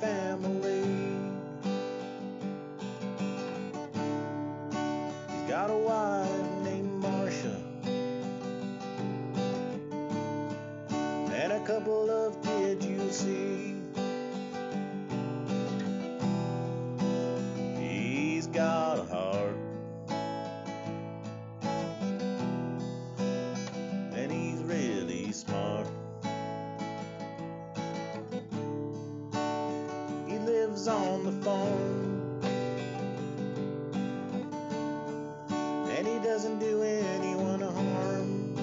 family. He's got a wife named Marcia and a couple of kids you'll see. He's got a heart and he's really smart. He lives on the phone and he doesn't do anyone harm.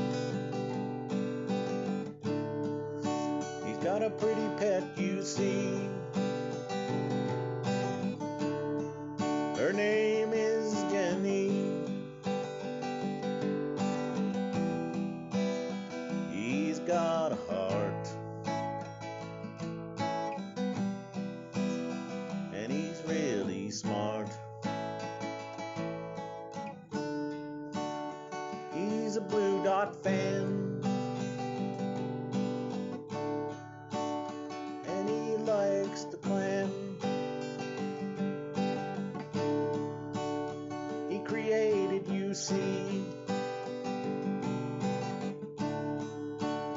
He's got a pretty pet, you see. Her name is Jenny. He's got a heart and he's really smart. He's a Blue Dot fan and he likes the Klan. He created UC.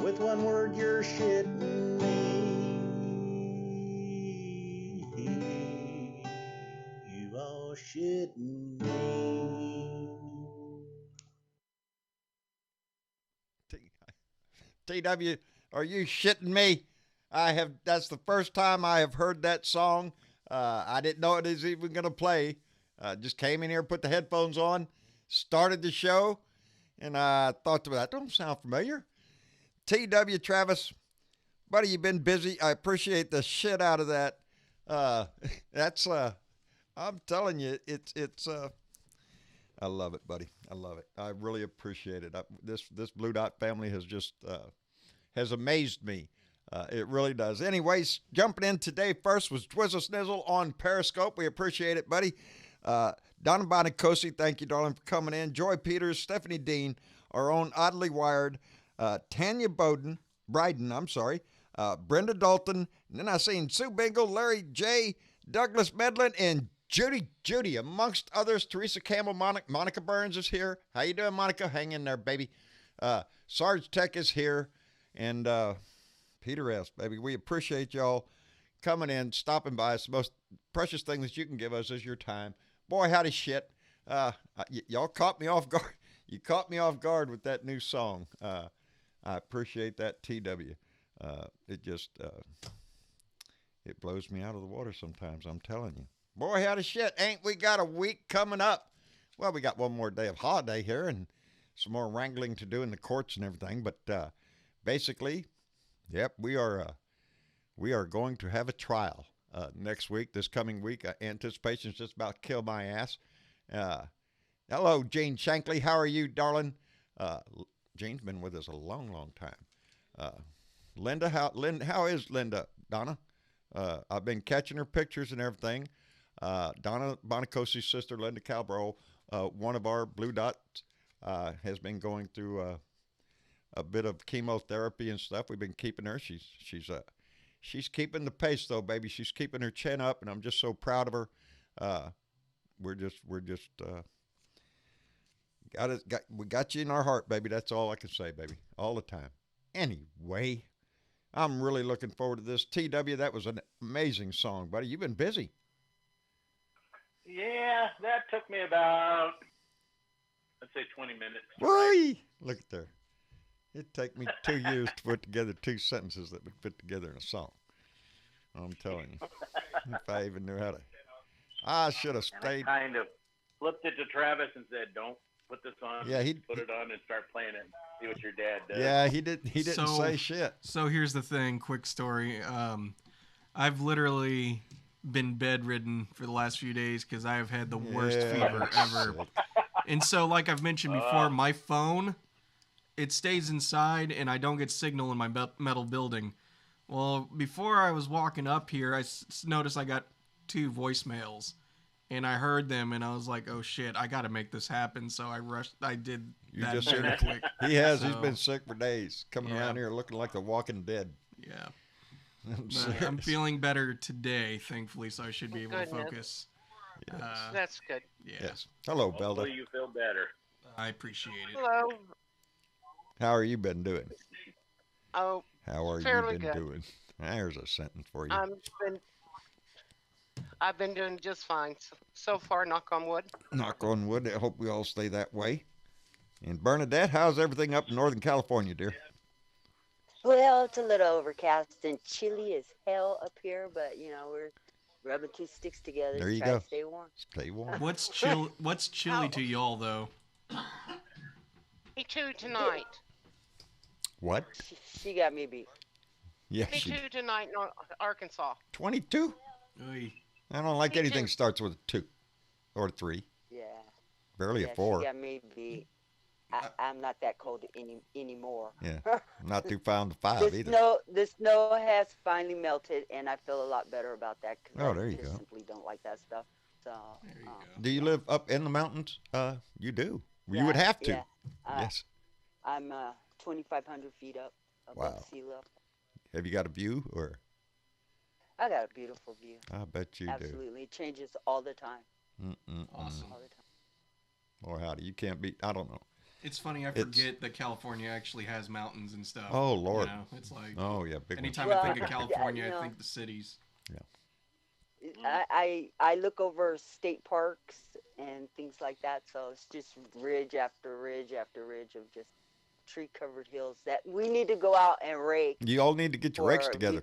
With one word, you're shitting me. You are shitting me. TW, are you shitting me? That's the first time I have heard that song. I didn't know it was even going to play. Just came in here, put the headphones on, started the show, and I thought that don't sound familiar. TW, Travis, buddy, you've been busy. I appreciate the shit out of that. I'm telling you, I love it, buddy. I love it. I really appreciate it. This Blue Dot family has just has amazed me. It really does. Anyways, jumping in today first was Twizzle Snizzle on Periscope. We appreciate it, buddy. Donna Bonacosi, thank you, darling, for coming in. Joy Peters, Stephanie Dean, our own Oddly Wired, Tanya Bryden, Brenda Dalton, and then I seen Sue Bingle, Larry J., Douglas Medlin, and Judy, amongst others. Teresa Campbell, Monica Burns is here. How you doing, Monica? Hang in there, baby. Sarge Tech is here, and Peter S., baby. We appreciate y'all coming in, stopping by. It's the most precious thing that you can give us is your time. Boy, howdy shit. Y'all caught me off guard. You caught me off guard with that new song. I appreciate that, TW. It just, it blows me out of the water sometimes, I'm telling you. Boy, howdy shit. Ain't we got a week coming up? Well, we got one more day of holiday here and some more wrangling to do in the courts and everything. But basically, yep, we are going to have a trial next week, this coming week. Anticipation's just about to kill my ass. Hello, Jane Shankly. How are you, darling? Jane's been with us a long, long time. Linda, how is Linda, Donna? I've been catching her pictures and everything. Donna Bonacosi's sister, Linda Calbro, one of our Blue Dots, has been going through a bit of chemotherapy and stuff. We've been keeping her. She's keeping the pace though, baby. She's keeping her chin up, and I'm just so proud of her. We got you in our heart, baby. That's all I can say, baby. All the time. Anyway, I'm really looking forward to this. TW, that was an amazing song, buddy. You've been busy. Yeah, that took me about, let's say, 20 minutes. Whee! Look at there. It'd take me 2 years to put together 2 sentences that would fit together in a song. I'm telling you. If I even knew how to. I should have stayed. I kind of flipped it to Travis and said, don't put this on. Yeah, put it on and start playing it and see what your dad does. Yeah, he didn't say shit. So here's the thing, quick story. I've literally been bedridden for the last few days because I have had the worst fever ever. And so, like I've mentioned before, my phone, it stays inside and I don't get signal in my metal building. Well, before I was walking up here, I noticed I got 2 voicemails. And I heard them, and I was like, "Oh shit, I got to make this happen." So I rushed. I did that just very quick. He's been sick for days, coming around here looking like the Walking Dead. Yeah. But I'm feeling better today, thankfully, so I should be able to Goodness. focus. That's good. Yeah, Yes. Hello, Belda. Hopefully you feel better. I appreciate it. Hello. How are you been doing? Oh, How are you Fairly been good. doing? There's a sentence for you. I've been doing just fine so far. Knock on wood. Knock on wood. I hope we all stay that way. And Bernadette, how's everything up in Northern California, dear? Well, it's a little overcast and chilly as hell up here, but we're rubbing two sticks together There to you try go. to stay warm. Stay warm. What's chilly to y'all though? Me too tonight. What? She got me beat. Yeah, Me too tonight in Arkansas. 22? Oy. I don't like Me anything too. starts with a 2 or a 3. Yeah. Barely Yeah, a 4. she got me beat. I'm not that cold anymore. Yeah. Not too fond of 5 The either. snow has finally melted, and I feel a lot better about that because Oh, there you I just go. simply don't like that stuff. So, There you go. Do you live up in the mountains? You do. You yeah, would have to. yeah. Yes. I'm 2,500 feet up above Wow. sea level. Have you got a view or? I got a beautiful view. I bet you Absolutely. It changes all the time. do. Awesome. All the time. Or howdy. You can't beat, I don't know. It's funny, I It's- forget that California actually has mountains and stuff. Oh, Lord. You know, it's like Oh, yeah. Big one. anytime Well, I think of California, you know. I think the cities. I look over state parks and things like that, so it's just ridge after ridge after ridge of just tree-covered hills that we need to go out and rake. You all need to get your rakes for- together.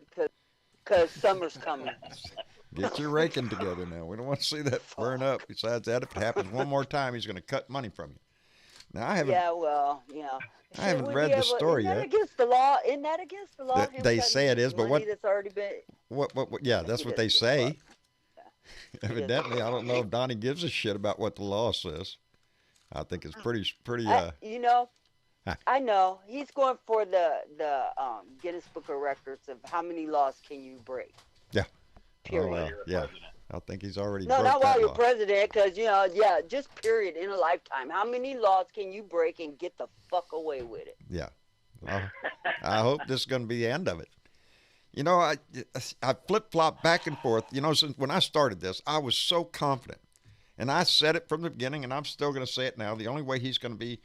Because summer's coming. Get your raking together now. We don't want to see that burn up. Besides that, if it happens one more time, he's going to cut money from you. Now, I haven't. Yeah, well, I haven't should we read be the story isn't yet. That against the law? Isn't that against the law? That- him they cutting say it is, but money what- That's already been. What, yeah, that's He what they doesn't give a say. Evidently, I don't know if Donnie gives a shit about what the law says. I think it's pretty. Huh. I know he's going for the Guinness Book of Records of how many laws can you break. Yeah. Period. Oh, well, You're a yeah. president. I think he's already No, broke not while that you're law. president, because just period in a lifetime. How many laws can you break and get the fuck away with it? Yeah. I hope this is going to be the end of it. I flip-flop back and forth. Since when I started this, I was so confident. And I said it from the beginning, and I'm still going to say it now. The only way he's going to be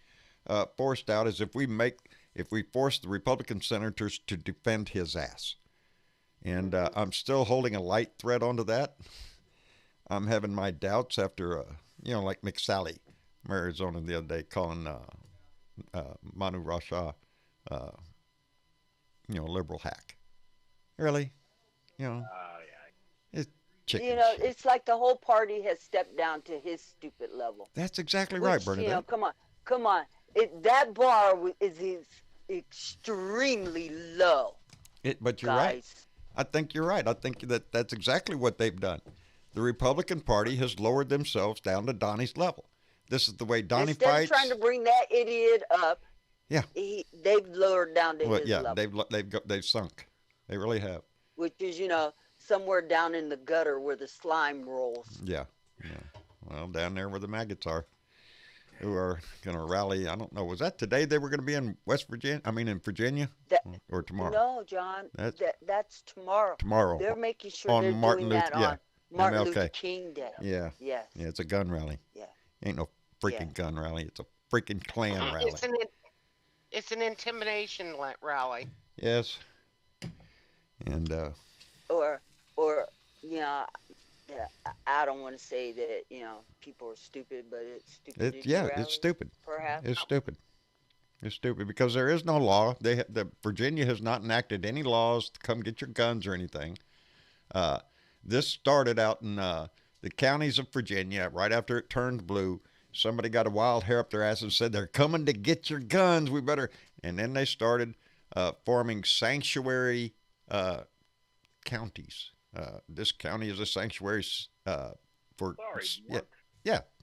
forced out is if we force the Republican senators to defend his ass. And I'm still holding a light thread onto that. I'm having my doubts after, like McSally from Arizona the other day calling Manu Rasha, liberal hack. Really? Yeah. It's chicken shit. It's like the whole party has stepped down to his stupid level. That's exactly right, Which, Bernadette. come on. That bar is extremely low, But you're right. guys. I think you're right. I think that's exactly what they've done. The Republican Party has lowered themselves down to Donnie's level. This is the way Donnie Instead fights. of trying to bring that idiot up, Yeah. they've lowered down to Well, his yeah, level, they've sunk. They really have. which is somewhere down in the gutter where the slime rolls. Yeah. Well, down there where the maggots are, who are going to rally. I don't know. Was that today they were going to be in West Virginia? I mean, in Virginia, That- or tomorrow? No, John, that's tomorrow. Tomorrow. They're making sure On they're Martin doing Luther- that yeah, on Martin Luther MLK. King Day. Yeah. Yes. Yeah, it's a gun rally. Yeah. Ain't no freaking gun rally. It's a freaking Klan rally. It's an intimidation rally. Yes. And Or I don't want to say that people are stupid, but it's stupid. it's stupid. Perhaps. It's stupid. It's stupid because there is no law. Virginia has not enacted any laws to come get your guns or anything. This started out in the counties of Virginia right after it turned blue. Somebody got a wild hair up their ass and said, they're coming to get your guns. We better. And then they started forming sanctuary counties. This county is a sanctuary for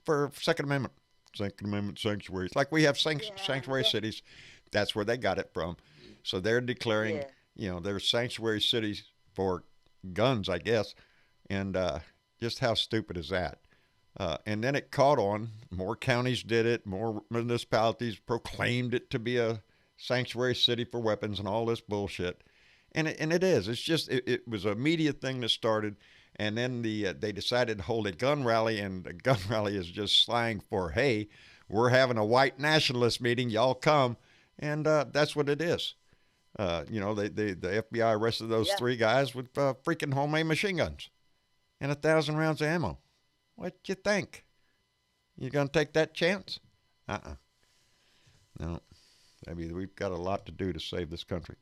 for Second Amendment sanctuaries. Like we have sanctuary cities. That's where they got it from. So they're declaring, they're sanctuary cities for guns, I guess. And just how stupid is that? And then it caught on. More counties did it. More municipalities proclaimed it to be a sanctuary city for weapons and all this bullshit. And it is. It's just it was a media thing that started, and then they decided to hold a gun rally, and the gun rally is just slang for, hey, we're having a white nationalist meeting, y'all come, and that's what it is. You know, the FBI arrested those 3 guys with freaking homemade machine guns and 1,000 rounds of ammo. What you think? You gonna take that chance? No. Maybe we've got a lot to do to save this country.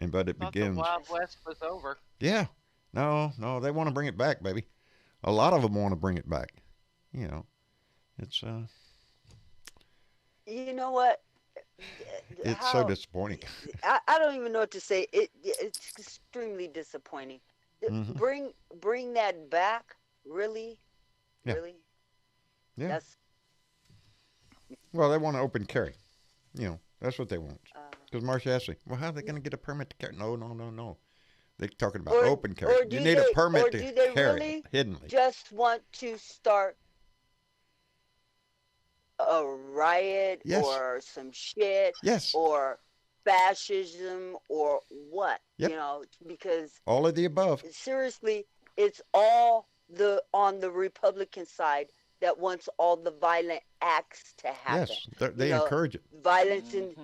But it Thought begins. the Wild West was over. Yeah. No, they want to bring it back, baby. A lot of them want to bring it back. You know, it's You know what? it's so disappointing. I don't even know what to say. It's extremely disappointing. Mhm. Bring that back, really, Yeah. really. Yeah. That's Well, they want to open carry. You know, that's what they want. Because Marcia asked me, well, how are they going to get a permit to carry? No. They're talking about open carry. or You do need a they- permit or to do they carry really hiddenly. just want to start a riot Yes. or some shit Yes. or fascism or what? Yep. You know, because All of the above. seriously, it's all on the Republican side that wants all the violent acts to happen. Yes. They You know, encourage it. Violence in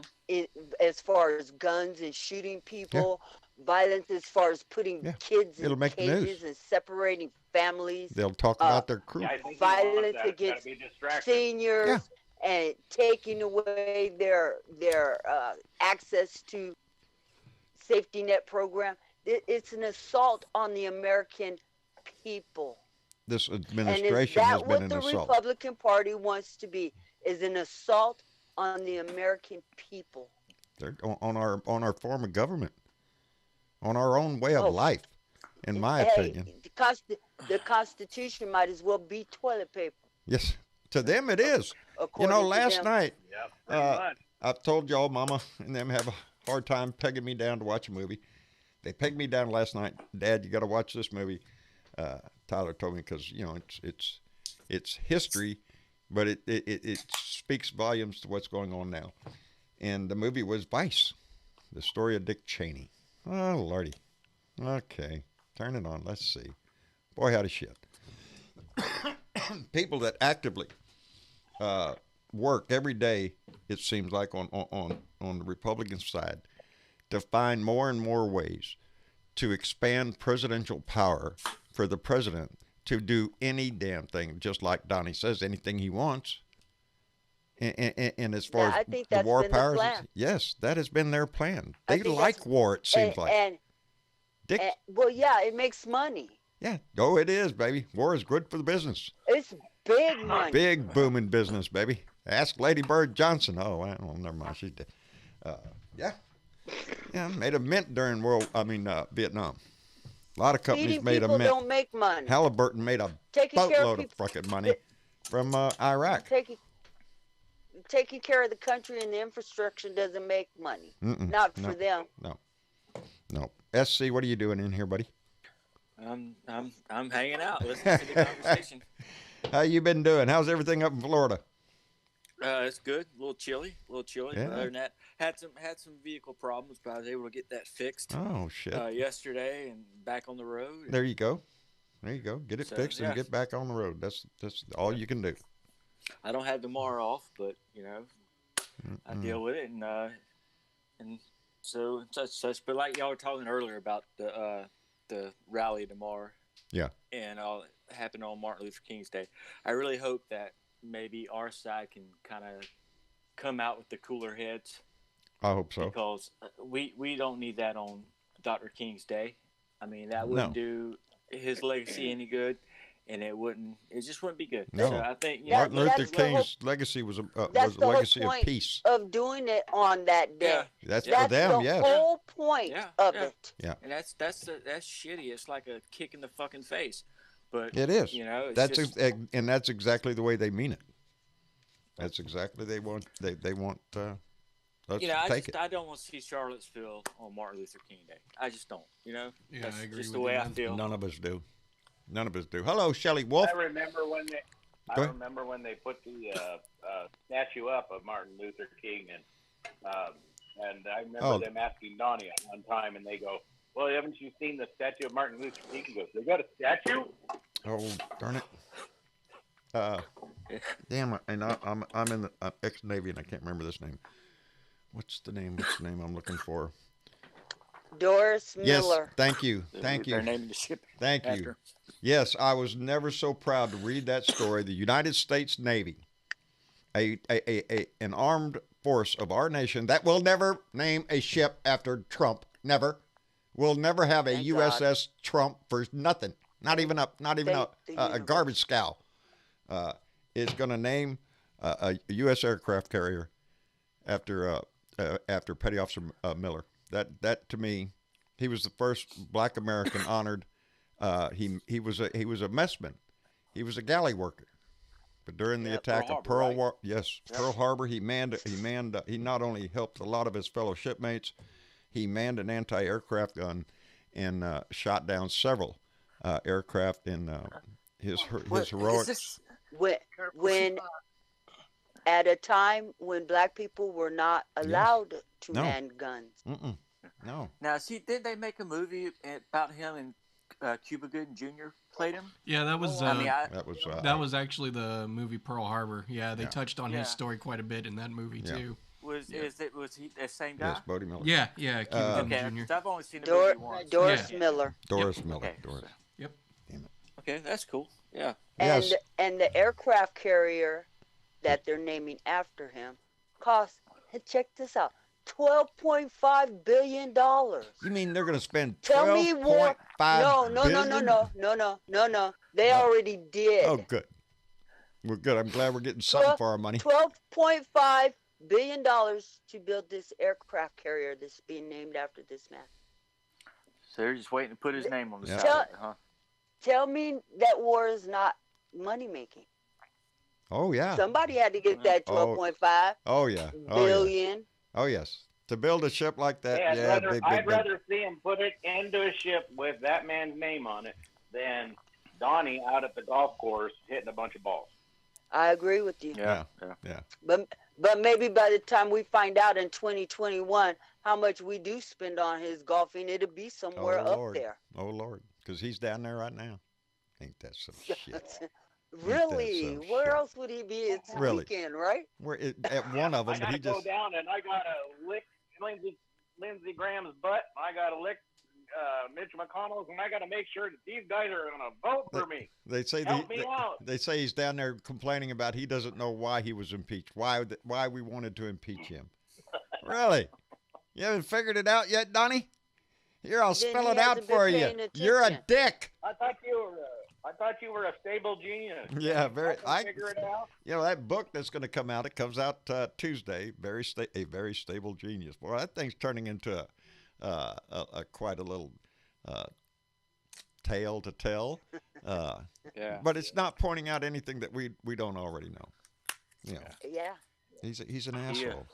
as far as guns and shooting people, violence as far as putting Yeah. kids It'll in make the news. cages and separating families, They'll talk about their crew. Yeah, I think violence that. It's gotta against be distraction. seniors, Yeah. and taking away their access to safety net program. It's an assault on the American people. This And is administration has that been what an the assault. Republican Party wants to be? Is an assault on the American people. They're on our form of government, on our own way of Oh. life, in my Hey, opinion. the Constitution might as well be toilet paper. Yes, to them it is. You according know, to last them. night Yep, pretty Uh, much. I've told y'all, Mama and them have a hard time pegging me down to watch a movie. They pegged me down last night. Dad, you got to watch this movie. Tyler told me because you know it's history, but it speaks volumes to what's going on now. And the movie was Vice, the story of Dick Cheney. Oh lordy. Okay, turn it on. Let's see. Boy, howdy shit. People that actively work every day, it seems like on the Republican side, to find more and more ways to expand presidential power for the president to do any damn thing, just like Donnie says, anything he wants. And as far Yeah, I as think the that's war been the powers, plan. yes, that has been their plan. I They think like that's- war, it seems like. Dick, Well, yeah, it makes money. yeah, oh, it is, baby. War is good for the business. It's big money. Big booming business, baby. Ask Lady Bird Johnson. Oh, well, never mind. She's dead. Yeah. Yeah, made a mint during Vietnam. A lot of companies Feeding made a people mint. don't make money. Halliburton made a Taking care of boatload of people, fucking money from Iraq. taking care of the country and the infrastructure doesn't make money. Not for them. No. SC, what are you doing in here, buddy? I'm hanging out, listening to the conversation. How you been doing? How's everything up in Florida? It's good. A little chilly. Yeah. Other than that, had some vehicle problems, but I was able to get that fixed Oh shit. yesterday and back on the road. There you go. Get it So, fixed and yeah. get back on the road. That's all you can do. I don't have tomorrow off, but you know, I deal with it, and so such. But like y'all were talking earlier about the rally tomorrow. Yeah. And all happened on Martin Luther King's Day. I really hope that maybe our side can kind of come out with the cooler heads, I hope so. because we don't need that on Dr. King's Day. I mean, that wouldn't do his legacy any good, and it just wouldn't be good. No. So I think Martin Luther that's the whole- King's legacy was That's a the whole legacy of point peace. of doing it on that day. Yeah. That's for That's them, the yes. whole point Yeah, of yeah. it. And that's shitty. It's like a kick in the fucking face. But It is. you know, it's That's just, and that's exactly the way they mean it. That's exactly they want us you know, to take it. I don't want to see Charlottesville on Martin Luther King Day. I just don't. You know, Yeah, that's I agree just with the you, way I man. feel. None of us do. None of us do. Hello, Shelley Wolf. I remember when they. Go I ahead. remember when they put the statue up of Martin Luther King, and And I remember Oh. them asking Donnie at one time, and they go, "Well, haven't you seen the statue of Martin Luther King?" He goes, "They got a statue?" Oh, darn it. Damn it. And I'm in the ex-Navy, and I can't remember this name. What's the name I'm looking for? Doris Yes, Miller. thank you. Thank They're you. naming the ship Thank you. after. Yes, I was never so proud to read that story. The United States Navy, an armed force of our nation that will never name a ship after Trump. Never. We'll never have a Thank USS Trump for nothing. Not even a Thank the a universe. garbage scow. Is going to name a U.S. aircraft carrier after Petty Officer Miller. That to me, he was the first Black American honored. He was a messman. He was a galley worker. But during the attack of Pearl Harbor, Pearl Harbor, he not only helped a lot of his fellow shipmates, he manned an anti-aircraft gun and shot down several aircraft in his heroic. When at a time when black people were not allowed to No. man guns. No. Now, did they make a movie about him and Cuba Gooding Jr. played him? Yeah, that was That was actually the movie Pearl Harbor. Yeah, they Yeah. touched on Yeah. his story quite a bit in that movie Yeah. too. Was he the same guy? Yes, Bodie Miller. Yeah, Cuba Okay, Gooding Jr. 'cause I've only seen the movie once. Doris Yeah. Miller. Doris Yep. Miller. Okay. Doris. Yep. Okay, that's cool. Yeah. Yes. And the aircraft carrier that they're naming after him cost, check this out, $12.5 billion. You mean they're going to spend Tell me what? $12.5 No. billion? They already did. Oh, good. We're good. I'm glad we're getting something for our money. $12.5 billion to build this aircraft carrier that's being named after this man. So they're just waiting to put his name on the Yeah. side of it, huh? Tell me that war is not money making. Oh, yeah. Somebody had to get that 12.5 Oh, yeah. Oh, yeah. billion. Oh, yes. To build a ship like that, Hey, big. I'd rather see him put it into a ship with that man's name on it than Donnie out at the golf course hitting a bunch of balls. I agree with you. Yeah. But maybe by the time we find out in 2021 how much we do spend on his golfing, it'll be somewhere up Lord. there. Oh, Lord. Because he's down there right now. Ain't that some shit? Really? some Where shit. else would he be? It's Really? weekend, right? At one of I them, gotta he go just. down and I gotta lick Lindsey Graham's butt. I gotta lick Mitch McConnell's, and I gotta make sure that these guys are gonna vote for me. They say Help me out. they say he's down there complaining about he doesn't know why he was impeached, why we wanted to impeach him. Really? You haven't figured it out yet, Donnie? Here, I'll Then spell he it out hasn't been for you. paying You're a attention. dick. I thought you were a stable genius. Yeah, very. I can figure it out. You know that book that's going to come out. It comes out Tuesday. A very stable genius. Boy, that thing's turning into a quite a little tale to tell. Yeah. But it's not pointing out anything that we don't already know. You know, Yeah. he's an asshole.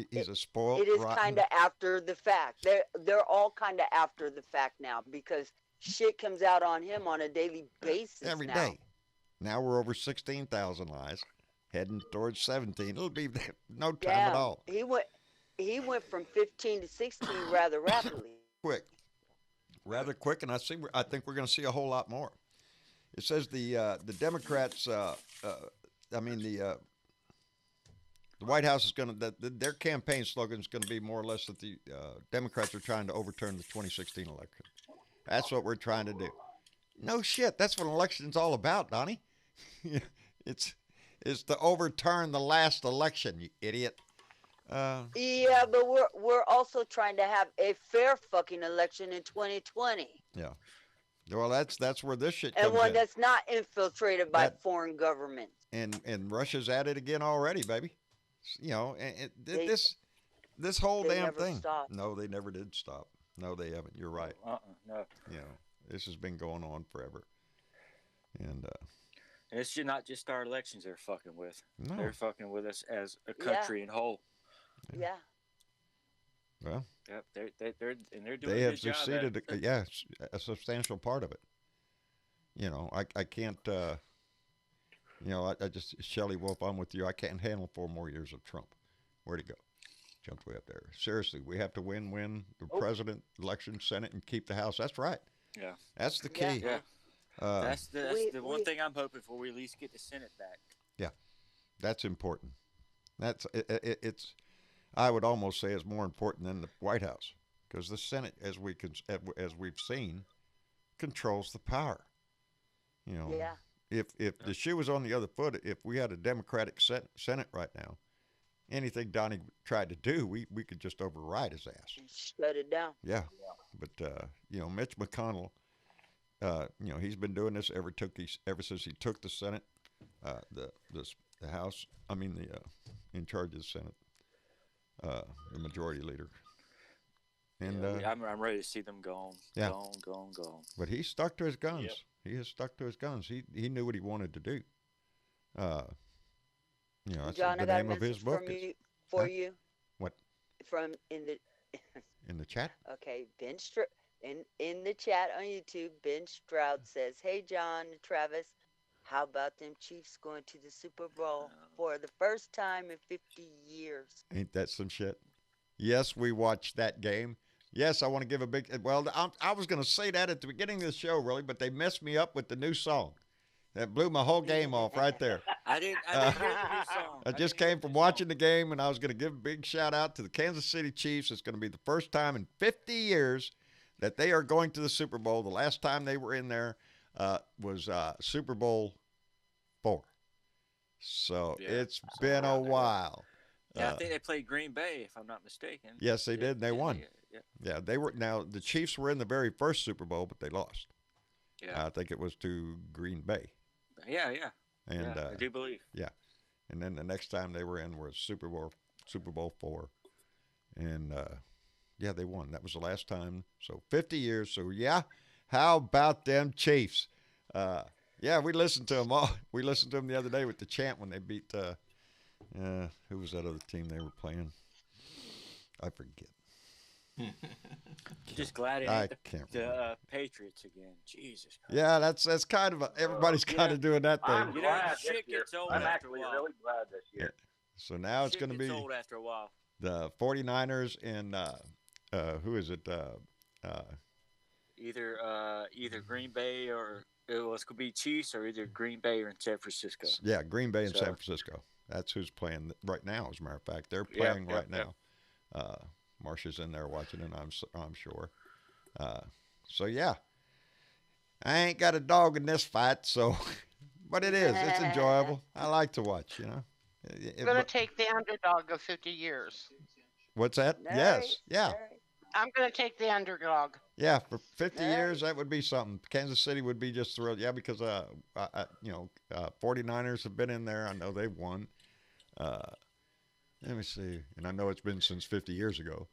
He's a spoiled. It is rotten- kind of after the fact. They're all kind of after the fact now because shit comes out on him on a daily basis every now. day. Now we're over 16,000 lies, heading towards 17. It'll be no time at Yeah, all. he went from 15 to 16 rather rapidly. Rather quick, and I think we're going to see a whole lot more. It says the Democrats. The White House is going to their campaign slogan is going to be more or less that the Democrats are trying to overturn the 2016 election. That's what we're trying to do. No shit, that's what an election's all about, Donnie. it's to overturn the last election, you idiot. Yeah, but we're also trying to have a fair fucking election in 2020, Yeah. Well, that's where this shit and comes one in. that's not infiltrated by That- foreign governments. And Russia's at it again already, baby. You know, and They- this whole they damn never thing. stopped. No, they never did stop. No, they haven't. You're right. No. You know, this has been going on forever. And And it's not just our elections they're fucking with. no, They're fucking with us as a country in whole. Yeah. well, Yep. They're doing they a have good job at succeeded. it. Yes, a substantial part of it. You know, I can't. You know, I just Shelley Wolf. I'm with you. I can't handle 4 more years of Trump. Where'd he go? jumped way up there. Seriously, we have to win the Oh. president, election, Senate, and keep the House. That's right. Yeah. That's the Yeah. key. Yeah. That's the one we- thing I'm hoping for. We at least get the Senate back. That's important. It's. I would almost say it's more important than the White House because the Senate, as we've seen, controls the power. You know, Yeah. if the shoe was on the other foot, if we had a Democratic Senate right now, anything Donnie tried to do, we could just override his ass. Shut it down. Yeah, but you know, Mitch McConnell, you know, he's been doing this ever since he took the Senate, the House. I mean, in charge of the Senate, the majority leader. And Yeah, I'm ready to see them gone. Yeah. Gone. but he stuck to his guns. Yep. He has stuck to his guns. He knew what he wanted to do. You know, that's John, I the got a name of his message book from is you, for Huh? you. What? From in the in the chat. okay, in the chat on YouTube, Ben Stroud says, "Hey John and Travis, how about them Chiefs going to the Super Bowl for the first time in 50 years?" Ain't that some shit? Yes, we watched that game. Yes, I want to give a big. Well, I was going to say that at the beginning of the show, really, but they messed me up with the new song. That blew my whole game off right there. I didn't hear the new song. I just came from watching the game, and I was going to give a big shout out to the Kansas City Chiefs. It's going to be the first time in 50 years that they are going to the Super Bowl. The last time they were in there was Super Bowl IV. So Yeah, it's somewhere been a around there. while. Yeah, I think they played Green Bay, if I'm not mistaken. Yes, they did, and they won. Yeah. Yeah, they were. Now the Chiefs were in the very first Super Bowl, but they lost. Yeah. I think it was to Green Bay, Yeah. and Yeah, I do believe. and then the next time they were in was Super Bowl IV, and yeah, they won. That was the last time. So 50 years. So yeah, how about them Chiefs? Yeah, we listened to them all. We listened to them the other day with the chant when they beat. Who was that other team they were playing? I forget. Just glad it I ain't can't the remember. Patriots again. Jesus Christ. Yeah, that's kind of everybody's kind of doing that I'm thing. You know, glad the shit this year. gets old I'm after a actually while. really glad this year. So now it's Shit going to gets be old after a while. the 49ers and who is it? Either Green Bay or it could be Chiefs or either Green Bay or in San Francisco. Yeah, Green Bay and So- San Francisco. That's who's playing right now. As a matter of fact, they're Yep, playing yep, right yep. now. Marsha's in there watching it. I'm sure. So yeah, I ain't got a dog in this fight. So, but it is. It's enjoyable. I like to watch. You know. I'm going to take the underdog of 50 years. What's that? All Yes. right, Yeah. all right. I'm going to take the underdog. Yeah, for 50 All years, that would be something. Kansas City would be just thrilled. Yeah, because, 49ers have been in there. I know they've won. Let me see. And I know it's been since 50 years ago.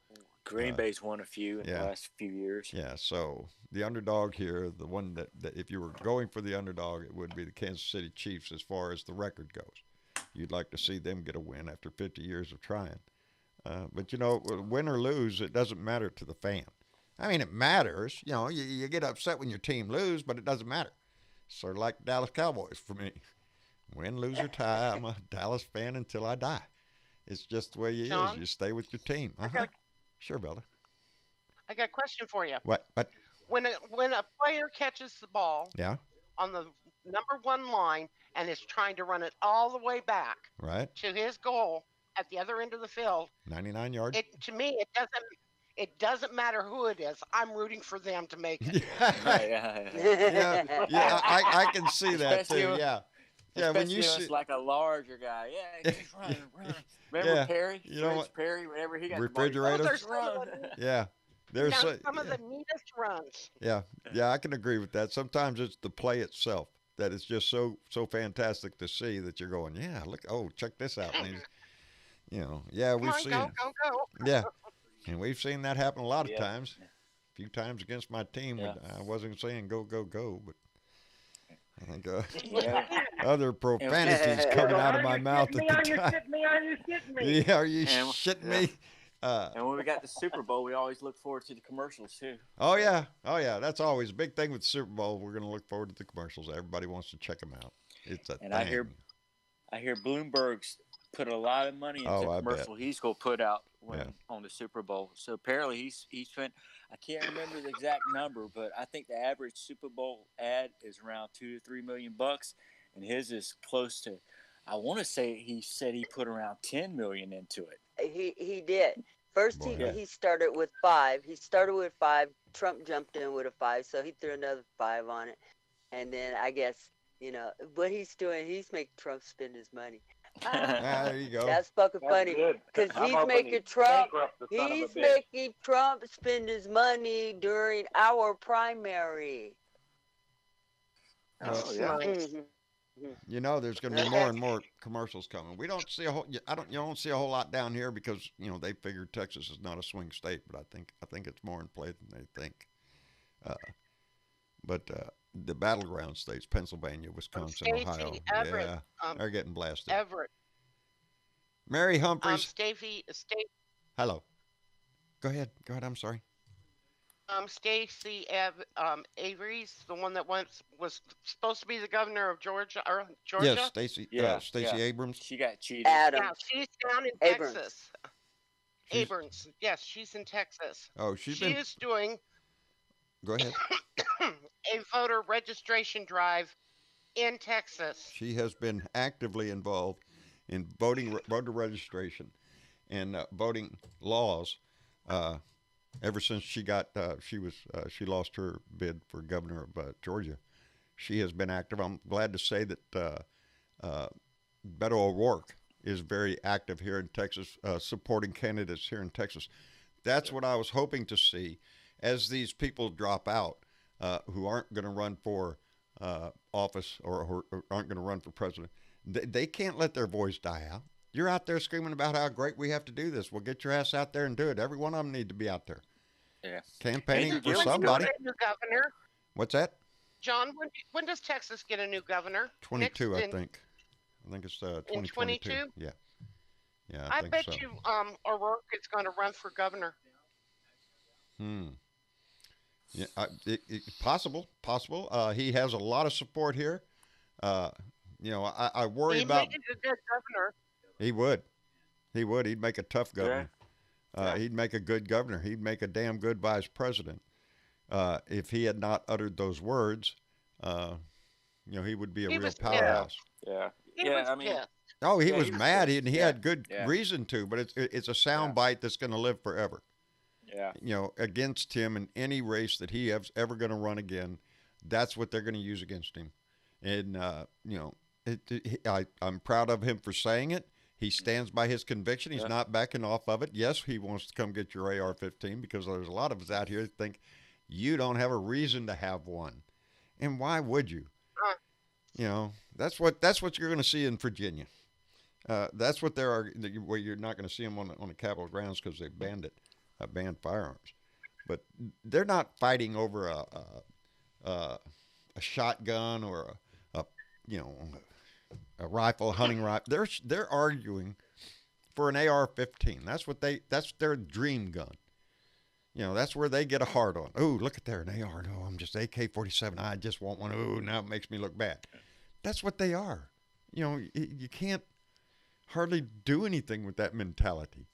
Green Bay's won a few in yeah. the last few years. Yeah, so the underdog here, the one that if you were going for the underdog, it would be the Kansas City Chiefs as far as the record goes. You'd like to see them get a win after 50 years of trying. But, you know, win or lose, it doesn't matter to the fan. I mean, it matters. You know, you get upset when your team lose, but it doesn't matter. Sort of like Dallas Cowboys for me. Win, lose, or tie, I'm a Dallas fan until I die. It's just the way it is. John? You stay with your team. got- Sure, Belda. I got a question for you. What? When a player catches the ball Yeah, on the number one line and is trying to run it all the way back right. to his goal at the other end of the field, 99 yards. to me it doesn't matter who it is. I'm rooting for them to make it. Right, yeah. yeah, I can see that Especially too. when- Yeah, yeah. When Especially you when see it's like a larger guy. Yeah, just run. Remember Yeah, Perry? you know Rich what? Perry, whenever he got Refrigerator? The Those ball, are just some of run. yeah, there's Now, a, some of the neatest runs. yeah, I can agree with that. Sometimes it's the play itself that is just so fantastic to see that you're going, yeah, look, oh, check this out. And he's, you know, yeah, Come we've on, seen go, it. go, go. Yeah, and we've seen that happen a lot of Yeah. times. A few times against my team, Yeah. I wasn't saying go, but I think Yeah. other profanities coming out of my mouth at the time. Shitting me, are you shitting me? Yeah, are you And- shitting me? And when we got the Super Bowl, we always look forward to the commercials too. Oh yeah. That's always a big thing with the Super Bowl. We're going to look forward to the commercials. Everybody wants to check them out. It's a And thing. I hear Bloomberg's put a lot of money into Oh, the I commercial he's going to put out when Yeah. on the Super Bowl. So apparently he spent, I can't remember the exact number, but I think the average Super Bowl ad is around $2 to $3 million, and his is close to. I want to say he said he put around 10 million into it. He did. First, Boy. he started with 5. He started with 5. Trump jumped in with a 5, so he threw another 5 on it. And then I guess, what he's doing, he's making Trump spend his money. Ah, there you go. That's fucking That's funny. good. Because I'm he's hoping making he Trump, bankrupts the son of a he's bitch. making Trump spend his money during our primary. Oh yeah. Mhm. You know, there's going to be more and more commercials coming. We don't see a whole. You don't see a whole lot down here because they figure Texas is not a swing state, but I think it's more in play than they think. But the battleground states, Pennsylvania, Wisconsin, Stacey, Ohio, Everett, yeah, they're getting blasted. Everett, Mary Humphreys, Stacey, hello. Go ahead. I'm sorry. Stacey Avery's the one that was supposed to be the governor of Georgia. Yes, Stacey. Yeah, Stacey yeah. Abrams. She got cheated. Adam. Yeah, she's down in Abrams. Texas. She's- Abrams. Yes, she's in Texas. Oh, She been. is doing Go ahead. a voter registration drive in Texas. She has been actively involved in voter registration, and voting laws ever since she lost her bid for governor of Georgia. She has been active. I'm glad to say that Beto O'Rourke is very active here in Texas, supporting candidates here in Texas. That's what I was hoping to see as these people drop out who aren't going to run for office or aren't going to run for president. They can't let their voice die out. You're out there screaming about how great we have to do this. Well, get your ass out there and do it. Every one of them need to be out there Yeah. campaigning Andrew for Gillum's somebody. A new governor. What's that? John, when does Texas get a new governor? 22, Next I in- think. I think it's In 2022. 22? Yeah. Yeah, I think bet so. you O'Rourke is going to run for governor. Yeah, possible. He has a lot of support here. I worry He about. made it a good governor. He would. He'd make a tough governor. Yeah. He'd make a good governor. He'd make a damn good vice president. If he had not uttered those words, he would be a He real was powerhouse. Yeah. He Yeah. was I mean, pissed. Oh, he Yeah, was he was mad, pissed. and he Yeah. had good Yeah. reason to. But it's a sound bite that's going to live forever. yeah. Against him in any race that he is ever going to run again. That's what they're going to use against him. And, I'm proud of him for saying it. He stands by his conviction. He's not backing off of it. Yes, he wants to come get your AR-15 because there's a lot of us out here that think you don't have a reason to have one. And why would you? That's what you're going to see in Virginia. That's what where you're not going to see them on the Capitol grounds because they banned firearms. But they're not fighting over a shotgun or a rifle, a hunting rifle. They're arguing for an AR-15. That's their dream gun. That's where they get a hard on. Oh, look at there, an AR. No, I'm just AK-47. I just want one. Oh, now it makes me look bad. That's what they are. You can't hardly do anything with that mentality.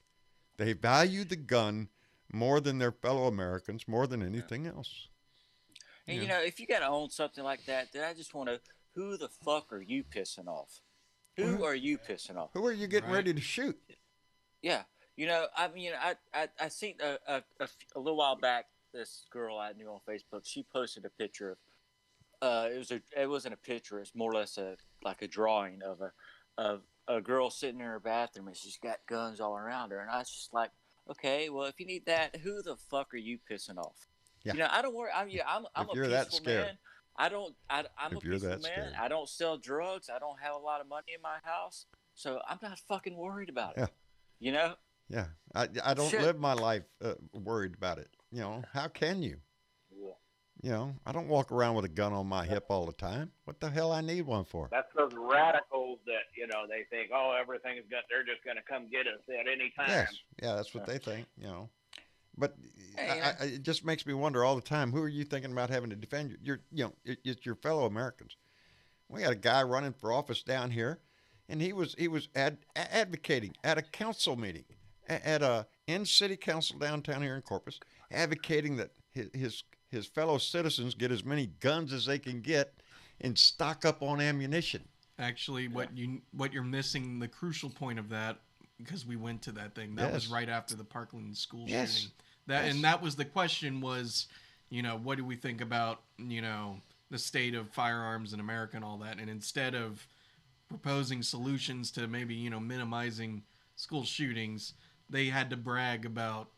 They value the gun more than their fellow Americans, more than anything else. And if you got to own something like that, then I just want to. Who the fuck are you pissing off? Who are you pissing off? Who are you getting ready to shoot? Yeah. I seen a little while back this girl I knew on Facebook. She posted a picture of it wasn't a picture. It's more or less a drawing of a girl sitting in her bathroom and she's got guns all around her. And I was just like, okay, well, if you need that, who the fuck are you pissing off? Yeah. I don't worry. I'm a you're peaceful that scared. man. I'm a If you're peaceful that man. scared. I don't sell drugs. I don't have a lot of money in my house, so I'm not fucking worried about it. Yeah. Yeah, I don't Shit. live my life worried about it. How can you? I don't walk around with a gun on my hip all the time. What the hell I need one for? That's those radicals that they think, oh, they're just going to come get us at any time. Yes, yeah, that's what they think. But it just makes me wonder all the time. Who are you thinking about having to defend? It's your fellow Americans. We got a guy running for office down here, and he was advocating at a council meeting at a in city council downtown here in Corpus, advocating that his fellow citizens get as many guns as they can get and stock up on ammunition. Actually, what you're missing, the crucial point of that, because we went to that thing, that was Yes. right after the Parkland school Yes. shooting. And that was the question was, what do we think about, the state of firearms in America and all that? And instead of proposing solutions to maybe, minimizing school shootings, they had to brag about,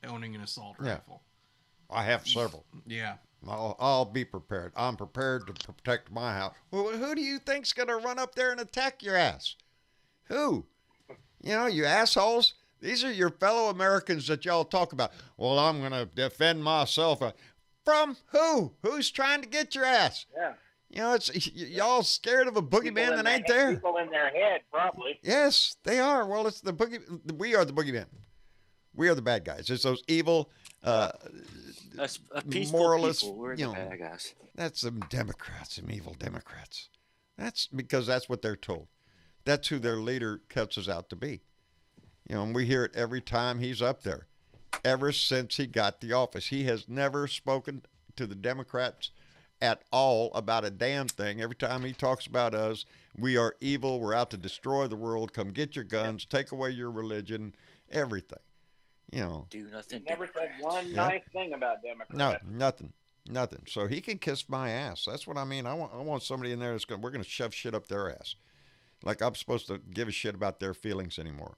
owning an assault Yeah. rifle. I have several. Yeah. I'll be prepared. I'm prepared to protect my house. Well, who do you think's going to run up there and attack your ass? Who? You assholes. These are your fellow Americans that y'all talk about. Well, I'm going to defend myself. From who? Who's trying to get your ass? Yeah. Y'all scared of a boogeyman that ain't there? People in their head, probably. Yes, they are. Well, it's the boogie. We are the boogeyman. We are the bad guys. It's those evil, That's a peaceful moralist, people. We're the bad guys. that's some Democrats, some evil Democrats. That's because that's what they're told. That's who their leader cuts us out to be. And we hear it every time he's up there. Ever since he got the office, he has never spoken to the Democrats at all about a damn thing. Every time he talks about us, we are evil. We're out to destroy the world. Come get your guns. Take away your religion. Everything. Do nothing. Never said one Yeah. nice thing about Democrats. No, nothing. So he can kiss my ass. That's what I mean. I want somebody in there we're gonna shove shit up their ass, like I'm supposed to give a shit about their feelings anymore.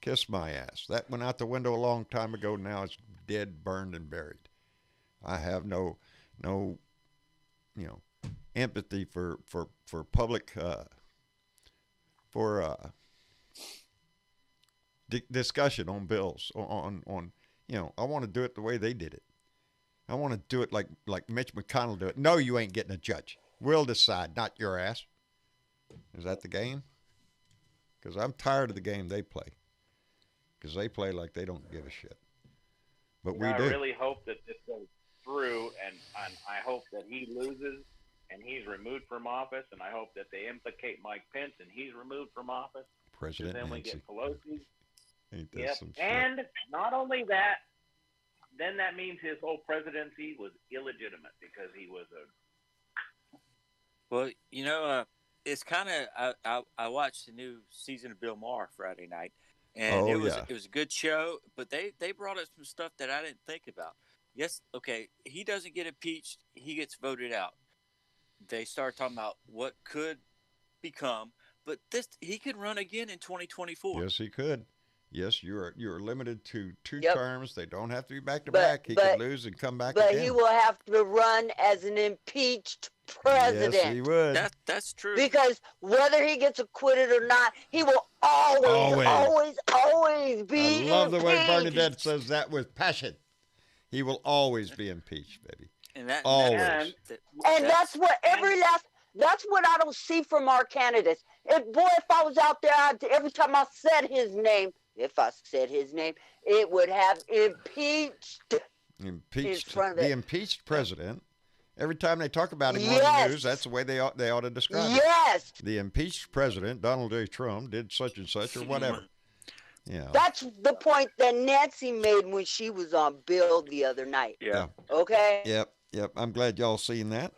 Kiss my ass. That went out the window a long time ago. Now it's dead, burned, and buried. I have no empathy for public discussion on bills on I want to do it the way they did it. I want to do it like Mitch McConnell do it. No, you ain't getting a judge. We'll decide, not your ass. Is that the game? Because I'm tired of the game they play. Because they play like they don't give a shit. But we I do. really hope that this goes through, and I hope that he loses and he's removed from office, and I hope that they implicate Mike Pence and he's removed from office. President Then we Nancy. get Pelosi. Ain't that Yep. some shit? And not only that, then that means his whole presidency was illegitimate because he was a. Well, it's kind of. I watched the new season of Bill Maher Friday night, and Oh, it was yeah. a good show. But they brought up some stuff that I didn't think about. Yes, okay, he doesn't get impeached; he gets voted out. They start talking about what could become, but he could run again in 2024. Yes, he could. Yes, you're limited to two Yep. terms. They don't have to be back to But- back. He but- could lose and come back But again. he will have to run as an impeached president. Yes, he would. That's true. Because whether he gets acquitted or not, he will always be I love the way impeached. Bernadette says that with passion. He will always be impeached, baby. and that Always. And that's what that's what I don't see from our candidates. If I was out there, every time I said his name, it would have impeached. Impeached. front of The it. impeached president. Every time they talk about him on the Yes. news, that's the way they ought to describe it. Yes, The impeached president, Donald J. Trump, did such and such or whatever. that's the point that Nancy made when she was on Bill the other night. Yeah. Okay. Yep. I'm glad y'all seen that.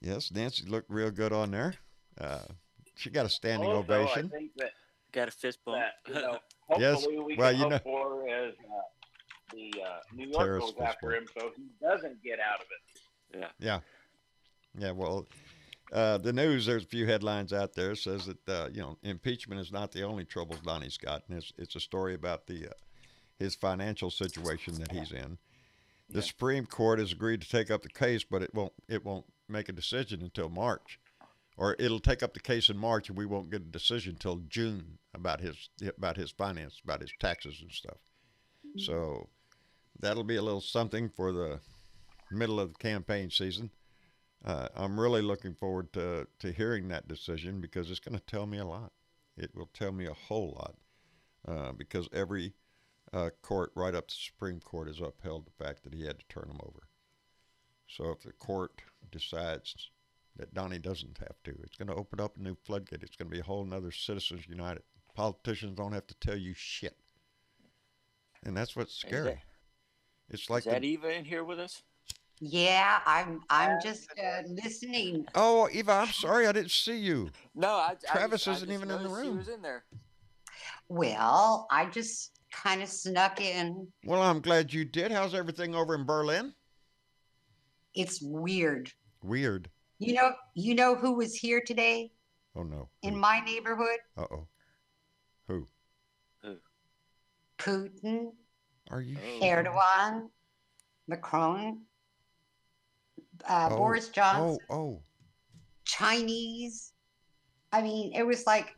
Yes, Nancy looked real good on there. She got a standing Also, ovation. I think that Got a fist bump. hopefully Yes. we Well, can you hope for is the New York Terrorist goes after fist him so he doesn't get out of it. Yeah, well, the news, there's a few headlines out there says that, impeachment is not the only troubles Donnie's got. And it's a story about his financial situation that he's in. The Supreme Court has agreed to take up the case, but it won't make a decision until March. Or it'll take up the case in March, and we won't get a decision until June about his finance, about his taxes and stuff. So that'll be a little something for the middle of the campaign season. I'm really looking forward to hearing that decision because it's going to tell me a lot. It will tell me a whole lot because every court right up to the Supreme Court has upheld the fact that he had to turn them over. So if the court decides that Donnie doesn't have to. It's going to open up a new floodgate. It's going to be a whole nother Citizens United. Politicians don't have to tell you shit. And that's what's scary. It's like Is that Eva in here with us? Yeah, I'm just listening. Oh, Eva, I'm sorry I didn't see you. No, Travis I isn't even in the noticed room. She was in there. Well, I just kind of snuck in. Well, I'm glad you did. How's everything over in Berlin? It's weird. Weird. You know who was here today Oh, no. in my neighborhood? Uh-oh. Who? Putin, Are you? Erdogan, Macron, Boris Johnson, Oh. Chinese. I mean, it was like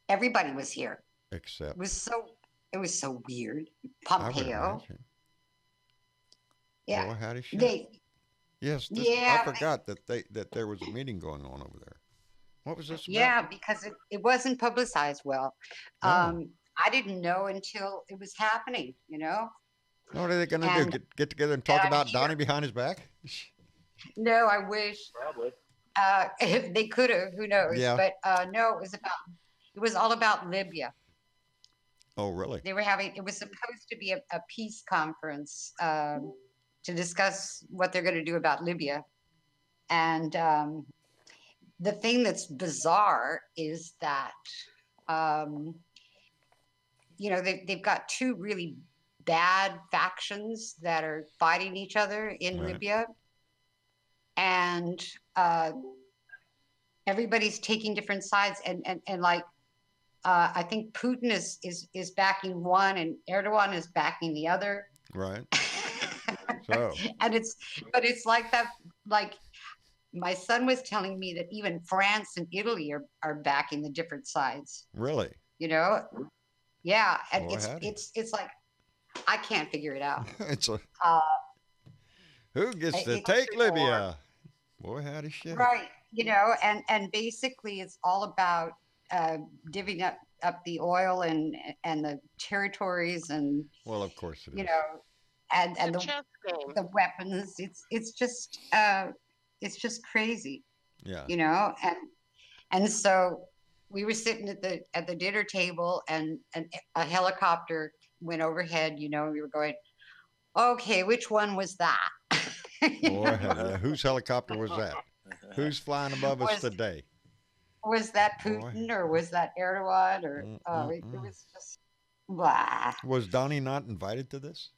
everybody was here. Except. It was so weird. I would Pompeo. imagine. Yeah. Boy, howdy shit. Yes, Yeah. I forgot that there was a meeting going on over there. What was this about? Yeah, because it wasn't publicized well. Oh. I didn't know until it was happening, What are they going to And- do? Get together and talk and I'm about here. Donnie behind his back? No, I wish. Probably. If they could have, who knows? Yeah. But no, it was all about Libya. Oh, really? It was supposed to be a peace conference to discuss what they're going to do about Libya. And the thing that's bizarre is that, they've got two really bad factions that are fighting each other in Right. Libya. And everybody's taking different sides. And like, I think Putin is backing one and Erdogan is backing the other. Right. So, And it's like that, like my son was telling me that even France and Italy are backing the different sides, really? Yeah. And Boy, howdy. it's like, I can't figure it out. It's a who gets I- to it's take a Libya? Boy, howdy shit. Right. And basically it's all about divvying up the oil and the territories and, Well, of course it is. and It's a the chess game. weapons. It's just crazy, Yeah. and so we were sitting at the dinner table and a helicopter went overhead, we were going, okay, which one was that? Boy, howdy. Whose helicopter was that? Who's flying above us Was- today? Was that Boy. Putin or was that Erdogan or it was just blah. Was Donnie not invited to this?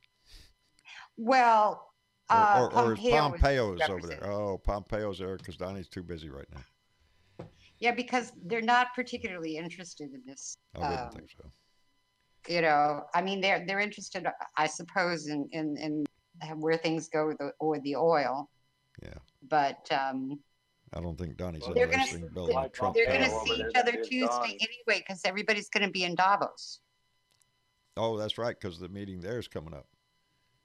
Well, Or is Pompeo was Pompeo's over represented. there? Oh, Pompeo's there because Donnie's too busy right now. Yeah, because they're not particularly interested in this. I wouldn't think so. I mean, they're interested, I suppose, in where things go with the oil. Yeah. But I don't think Donnie's They're gonna interested in building a Like Trump they're going to tower. see over each there other that did Tuesday Donnie. anyway, because everybody's going to be in Davos. Oh, that's right, because the meeting there is coming up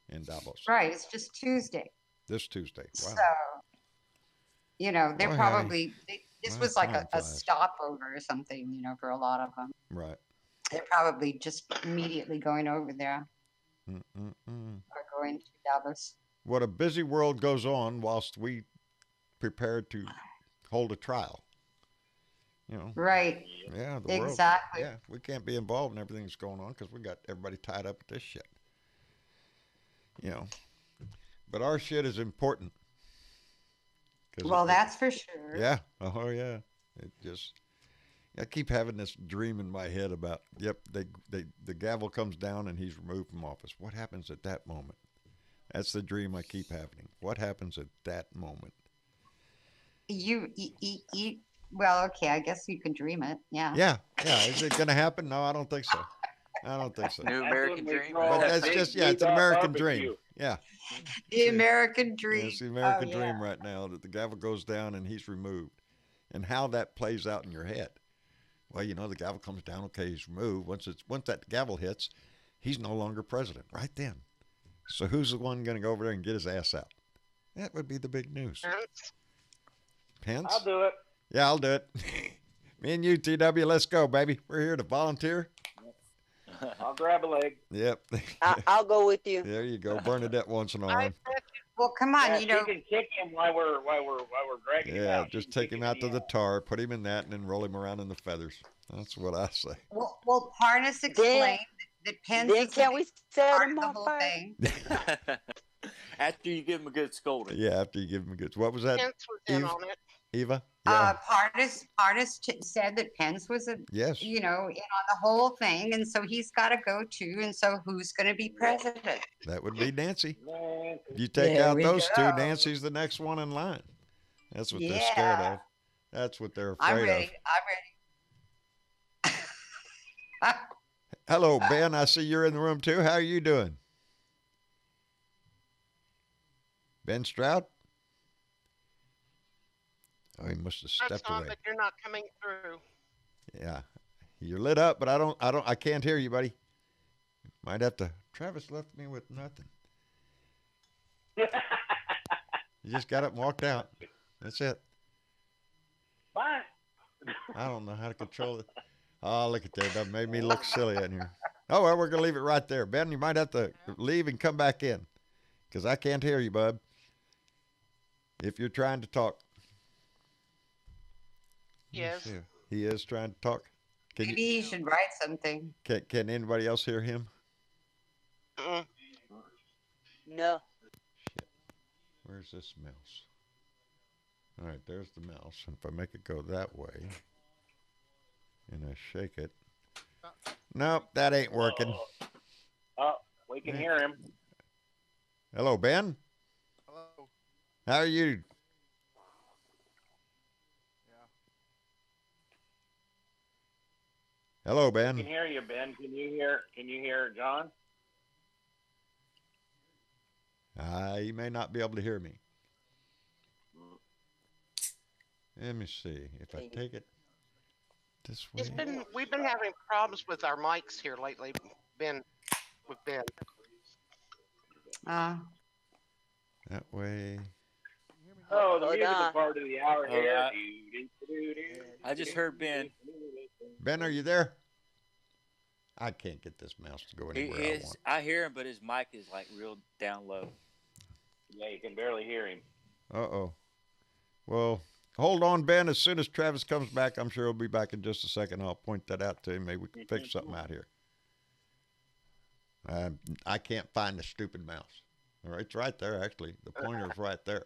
in Davos Right, it's just Tuesday. this Tuesday. Wow. So, they're Boy, probably this Well, was like time a flies. stopover or something, for a lot of them. Right. They're probably just immediately going over there Mm-mm-mm. or going to Davos. What a busy world goes on whilst we prepare to hold a trial. Right, Yeah, the world. exactly. Yeah, we can't be involved in everything that's going on because we got everybody tied up with this shit. But our shit is important. 'Cause Well, it- that's for sure. Yeah. Oh, yeah. It just. I keep having this dream in my head about. Yep. The gavel comes down and he's removed from office. What happens at that moment? That's the dream I keep having. What happens at that moment? Well, okay, I guess you can dream it. Yeah. Yeah. Yeah. Is it going to happen? No, I don't think so. I don't think so. New That's American when we Dream. throw But a that's big just, yeah, it's an meat American barbecue. dream. Yeah. The American dream. It's the American Oh, yeah. dream right now that the gavel goes down and he's removed. And how that plays out in your head. Well, the gavel comes down, okay, he's removed. Once that gavel hits, he's no longer president right then. So who's the one going to go over there and get his ass out? That would be the big news. Pence? I'll do it. Yeah, I'll do it. Me and you, TW, let's go, baby. We're here to volunteer. I'll grab a leg. Yep. I'll go with you. There you go. Bernadette wants an I arm. second Well, come on, Yeah, you know. she can kick him while we're dragging him Yeah, out. She just can take kick him out to in the tar, put him in that, and then roll him around in the feathers. That's what I say. Well, Parnas explained that Pence Then is can't we set part him of the on whole fire? thing. After you give him a good scolding. Yeah, after you give him a good. What was that, Pence was in Eve? on it. Eva? Yeah. Parnas said that Pence was Yes. in on the whole thing, and so he's got to go too. And so who's going to be president? That would be Nancy. Man, You take There out we those two, go. Nancy's the next one in line. That's what they're scared Yeah. of. That's what they're I'm afraid ready. of. I'm ready. Hello, Ben. I see you're in the room too. How are you doing? Ben Stroud? Oh, he must have That's stepped on, away. but you're not coming through. Yeah. You're lit up, but I can't hear you, buddy. Might have to. Travis left me with nothing. He just got up and walked out. That's it. bye. I don't know how to control it. Oh, look at that. That made me look silly in here. Oh, well, we're going to leave it right there. Ben, you might have to leave and come back in because I can't hear you, bub, if you're trying to talk. Yes. Yeah, he is trying to talk. Can Maybe you, he should write something. can anybody else hear him? Mm. No. Where's this mouse? All right, there's the mouse. And if I make it go that way and I shake it. Nope, that ain't working. Oh, we can hear him. Hello, Ben. Hello. How are you? Hello, We Ben. can hear you, Ben. Can you hear John? You may not be able to hear me. Let me see if I take it this way. We've been having problems with our mics here lately, Ben. With Ben. Uh, That way. Oh, the Hold musical on. part of the hour Oh, here. I just heard Ben. Ben, are you there? I can't get this mouse to go He anywhere I is. want. I hear him, but his mic is like real down low. Yeah, you can barely hear him. Uh-oh. Well, hold on, Ben. As soon as Travis comes back, I'm sure he'll be back in just a second. I'll point that out to him. Maybe we can fix something out here. I can't find the stupid mouse. All right, it's right there, actually. The pointer's right there.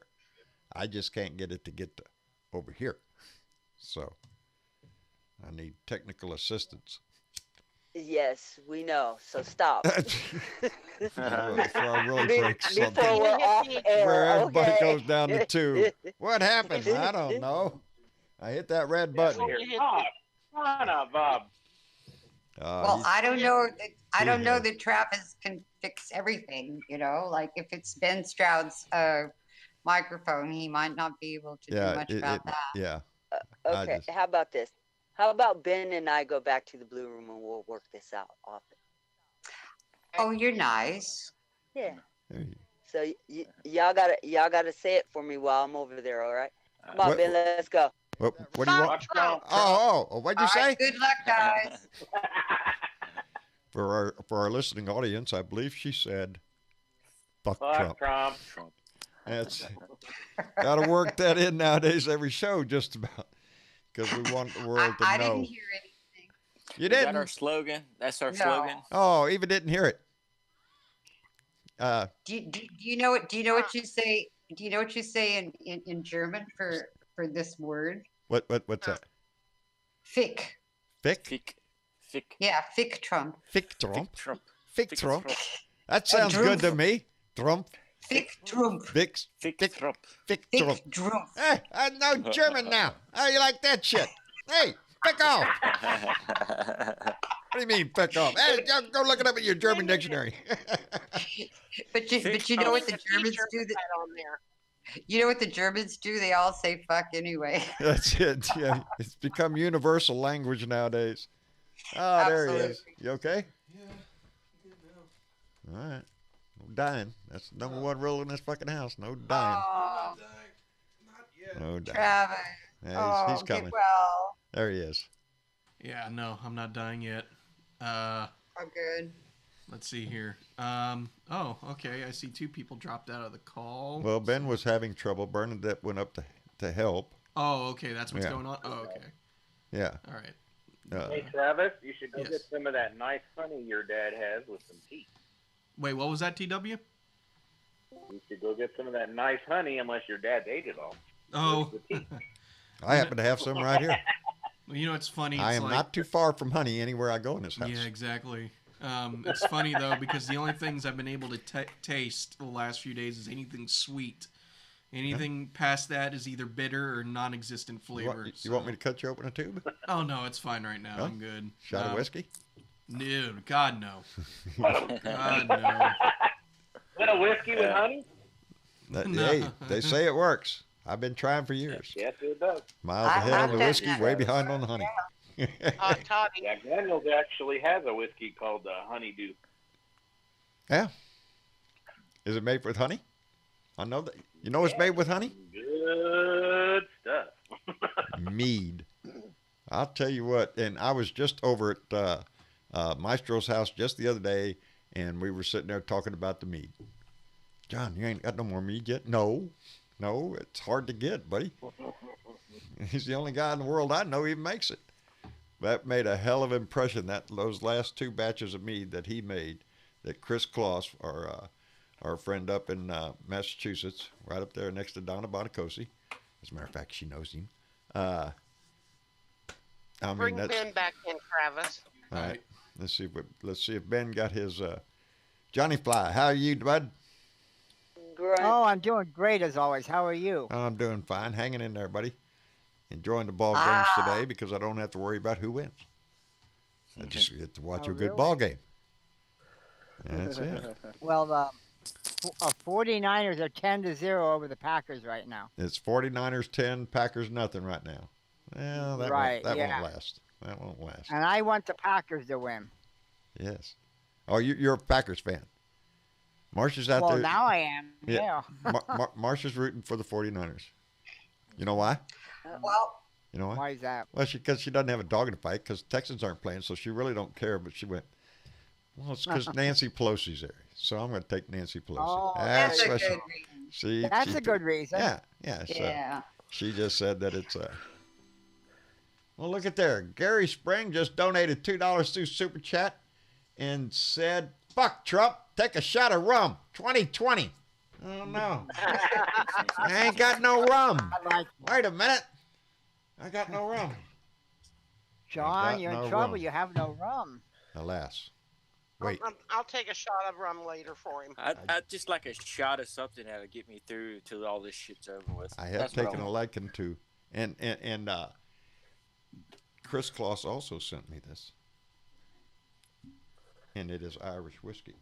I just can't get it to get to over here. So I need technical assistance. Yes, we know. So stop. Before I really break something. Before we're off air, Where everybody okay? goes down to 2. What happened? I don't know. I hit that red button. Bob, son of a. well, I don't know. I don't know has- that Travis can fix everything. Like if it's Ben Stroud's microphone, he might not be able to do much about that. Yeah. Okay, just- how about this? How about Ben and I go back to the blue room and we'll work this out off it? Oh, you're nice. Yeah. There you- So y'all gotta say it for me while I'm over there. All right. Come on, What- Ben. Let's go. What do you want? Watch Trump. Oh, what'd you All say? right, good luck, guys. For our listening audience, I believe she said, "Fuck Fuck Trump." Trump. That's got to work that in nowadays. Every show, just about, because we want the world to I know. didn't hear anything. You Is that didn't? our slogan? That's our No. slogan. Oh, Eva didn't hear it. Do you know what? Do you know what you say? Do you know what you say in German for this word? What's that? Fick. Fick? Fick. Yeah, fick Trump. Fick Trump? Trump. Fick Trump? That sounds good to me. Trump. Fick Trump. Fick Fick Trump. Fick Fick Trump. Trump. Hey, I know German now. How you like that shit? Hey, pick off. What do you mean, pick off? Hey, go look it up in your German dictionary. But you know what the Germans do? On there. You know what the Germans do? They all say fuck anyway. That's it. Yeah, it's become universal language nowadays. Oh, there he is. Absolutely. You okay? All right. No dying. That's the number one rule in this fucking house. No dying. Oh, No dying. Travis. Yeah, he's get coming. well. There he is. Yeah, no, I'm not dying yet. Oh, good. Let's see here. Oh, okay. I see 2 people dropped out of the call. Well, Ben was having trouble. Bernadette went up to help. Oh, okay. That's what's Yeah. going on. Oh, okay. Yeah. All right. Hey, Travis, you should go Yes. get some of that nice honey your dad has with some tea. Wait, what was that, TW? You should go get some of that nice honey unless your dad ate it all. Oh. With the tea. I happen to have some right here. Well, you know, it's funny. I It's am like, not too far from honey anywhere I go in this house. Yeah, exactly. It's funny though because the only things I've been able to taste the last few days is anything sweet. Anything past that is either bitter or non-existent flavor. You want me to cut you open a tube? Oh no, it's fine right now. No? I'm good. Shot of whiskey? No, God no. God no. What, a whiskey with honey? No. Hey, they say it works. I've been trying for years. Yes, it does. Miles I ahead on the like whiskey, that. way behind on the honey. Toddy, Jack Daniels actually has a whiskey called Honeydew. Yeah. Is it made with honey? I know that. You know it's made with honey? Good stuff. Mead. I'll tell you what. And I was just over at Maestro's house just the other day, and we were sitting there talking about the mead. John, you ain't got no more mead yet? No, it's hard to get, buddy. He's the only guy in the world I know even makes it. That made a hell of an impression. Those last 2 batches of mead that he made, that Chris Kloss, our friend up in Massachusetts, right up there next to Donna Bonacosi. As a matter of fact, she knows him. bring Ben back in, Travis. All right. Let's see if Ben got his Johnny Fly. How are you, bud? Grunt. Oh, I'm doing great as always. How are you? I'm doing fine, hanging in there, buddy. Enjoying the ball games today because I don't have to worry about who wins. I just get to watch a good really? ball game. That's it. Well, the 49ers are 10-0 over the Packers right now. It's 49ers 10, Packers nothing right now. Well, that Right, won't yeah. last. That won't last. And I want the Packers to win. Yes. Oh, you're a Packers fan. Marcia's out Well, there. now I am. Yeah. Marcia's rooting for the 49ers. You know why? Well, You know why? Why is that? Well, because she doesn't have a dog in the fight because Texans aren't playing, so she really don't care. But she went, well, it's because Nancy Pelosi's there, so I'm going to take Nancy Pelosi. Oh, that's a what she- good reason. See, That's a good reason. Yeah. So Yeah. she just said that it's Well, look at there. Gary Spring just donated $2 through Super Chat and said, "Fuck Trump, take a shot of rum, 2020." Oh no, I ain't got no rum. I like Wait a minute, I got no rum. John, got you're in no trouble. rum. You have no rum. Alas, wait. I'll take a shot of rum later for him. I'd just like a shot of something that'll get me through till all this shit's over with. I have That's what I taken a want. liking to, and Chris Kloss also sent me this, and it is Irish whiskey,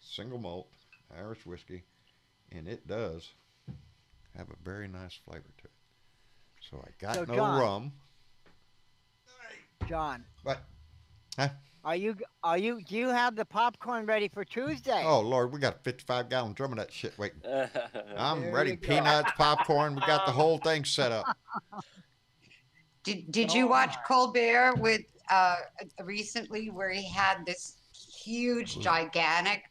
single malt Irish whiskey, and it does have a very nice flavor to it. So I got So, no John. rum, John, but huh? do you have the popcorn ready for Tuesday? Oh Lord, we got a 55-gallon drum of that shit waiting. I'm There ready. you go. Peanuts, popcorn. We got the whole thing set up. Did you watch Colbert with recently where he had this huge, gigantic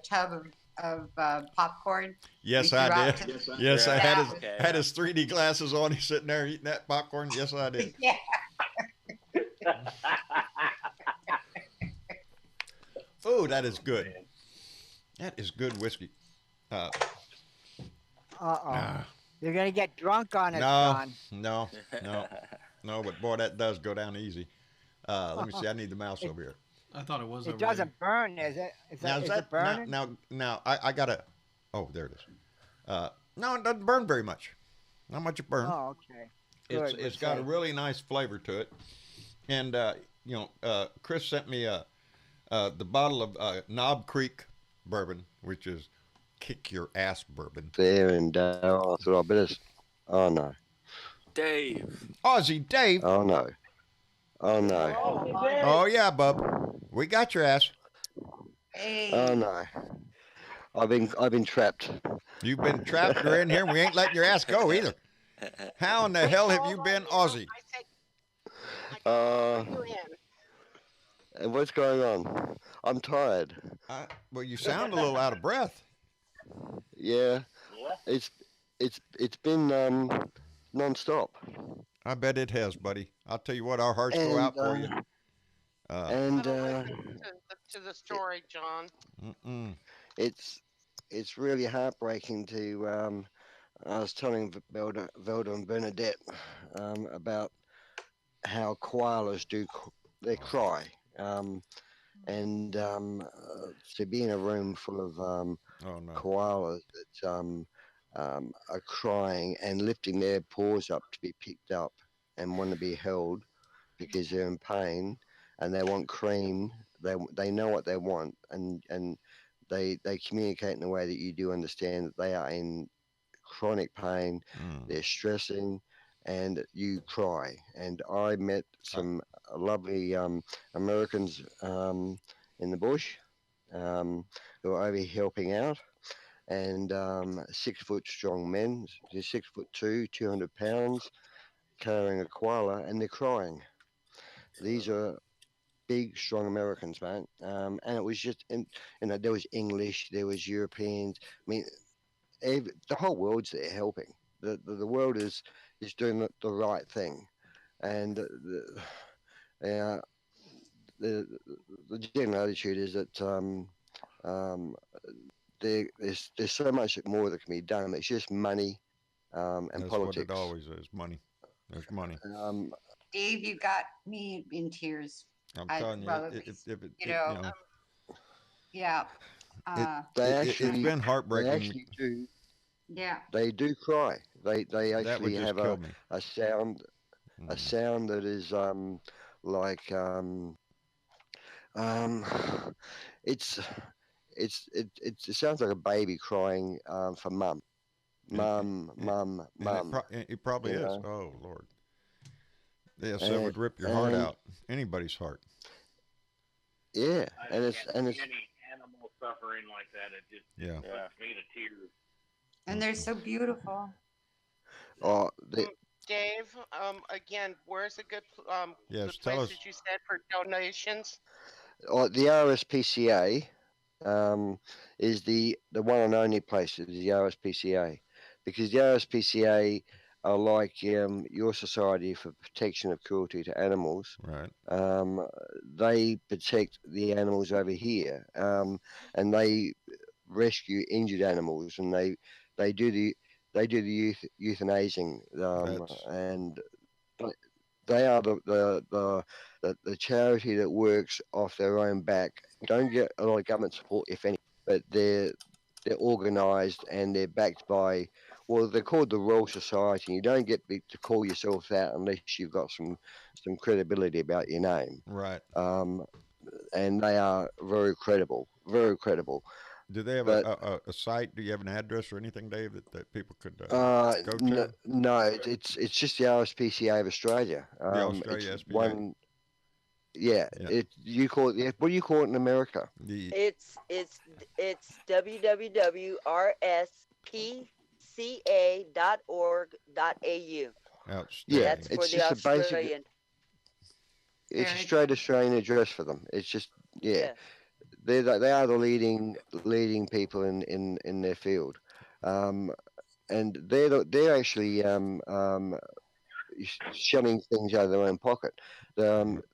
tub of popcorn? Yes, We threw I out did. to- Yes, I had his Okay. had his 3D glasses on. He's sitting there eating that popcorn. Yes, I did. Yeah. Oh, that is good. That is good whiskey. Uh-oh. You're going to get drunk on it, No, John. no. But boy, that does go down easy. Let me see. I need the mouse over here. I thought it was. It over doesn't burn, is it? Is it burning? now? I gotta. Oh, there it is. No, it doesn't burn very much. Not much it burns. Oh, okay. It's Good, it's good got a save. really nice flavor to it, and Chris sent me the bottle of Knob Creek bourbon, which is kick your ass bourbon. There and Daryl, I thought I better. Oh no. Dave. Aussie Dave. Oh no. Oh no. Oh yeah, bub. We got your ass. Hey. Oh no. I've been trapped. You've been trapped. You're in here. We ain't letting your ass go either. How in the hell have you been, Aussie? And what's going on? I'm tired. Well, you sound a little out of breath. Yeah, Yeah. it's been non-stop. I bet it has, buddy. I'll tell you what, our hearts go And out for you. and I don't listen to the story, John. it's really heartbreaking to. I was telling Velda and Bernadette about how koalas they cry, and to be in a room full of Oh no. koalas that are crying and lifting their paws up to be picked up and want to be held because they're in pain and they want cream. They know what they want, and they communicate in a way that you do understand that they are in chronic pain. They're stressing, and you cry. And I met some lovely Americans in the bush who are over here helping out, and 6 foot strong men, they're 6'2", 200 pounds, carrying a koala, and they're crying. These are big, strong Americans, man. And it was just, there was English, there was Europeans. I mean, the whole world's there helping. The world is doing the right thing, and the general attitude is that there's so much more that can be done. It's just money and That's politics. what it always is. Money. There's money. Dave, you got me in tears. I'm telling you, well, yeah. It's been heartbreaking. They actually do. Yeah. They do cry. They That would actually just have kill me. a sound that is like it sounds like a baby crying for mum. Mum. It probably you is. know? Oh Lord. Yes, that would rip your heart out. Anybody's heart. Yeah, I and can't see any animal suffering like that. It just puts me to tears. And they're so beautiful. Oh, Dave, again, where's a good Yes, the tell place us. that you said for donations? the RSPCA is the one and only place. Is the RSPCA, because the RSPCA are like your Society for Protection of Cruelty to Animals. Right. They protect the animals over here, and they rescue injured animals, and they do the euthanizing, and they are the charity that works off their own back. Don't get a lot of government support, if any, but they're organised and they're backed by. Well, they're called the Royal Society. You don't get to call yourself that unless you've got some credibility about your name. Right. And they are very credible, very credible. Do they have But, a site? Do you have an address or anything, Dave, that people could go to? No, it's just the RSPCA of Australia. Australia it's SPA. one. Yeah, you call it. What do you call it in America? It's www.rspca.org.au. Yeah, That's for it's the just a basic. Australian. It's a straight Australian address for them. It's just they are the leading people in their field, and they're actually shelling things out of their own pocket.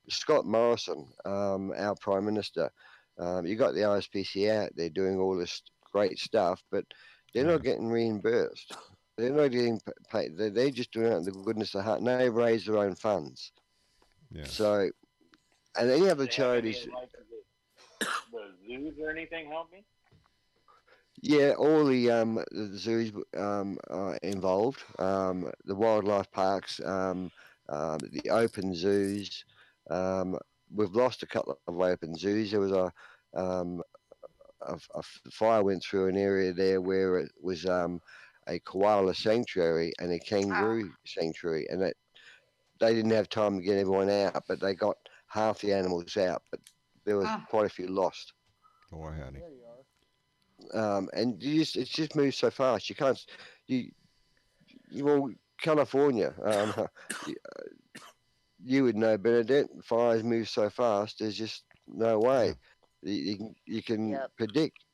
Scott Morrison, our Prime Minister, you got the RSPCA out there doing all this great stuff, but they're not getting reimbursed. They're not getting paid. They're just doing it out of the goodness of heart. And they raise their own funds. Yeah. So, and any other Do they have any, charities. like, the zoos or anything help me? Yeah, all the zoos are involved. The wildlife parks, the open zoos. We've lost a couple of open zoos. There was a fire went through an area there where it was a koala sanctuary and a kangaroo sanctuary, and they didn't have time to get everyone out, but they got half the animals out, but there was quite a few lost. Boy, howdy. And it's just moved so fast. You can't, well, California, you would know, Bernadette, fires move so fast, there's just no way. You can Yep. predict,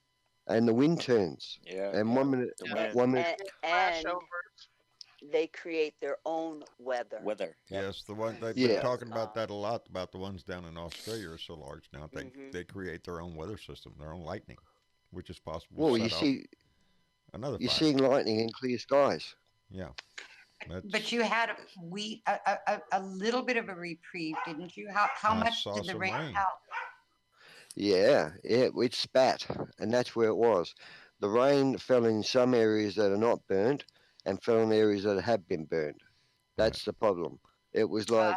and the wind turns. Yeah. And 1 minute, The wind. 1 minute. And Flashovers. they create their own weather. Weather. Yep. Yes, the one they've Yeah. been talking about that a lot. About the ones down in Australia are so large now. They create their own weather system, their own lightning, which is possible. Well, to you set off see, another you're fire. seeing lightning in clear skies. Yeah, But you had a little bit of a reprieve, didn't you? How I much saw did the some rain rain. help? Yeah, it spat, and that's where it was. The rain fell in some areas that are not burned, and fell in areas that have been burned. That's the problem. It was like,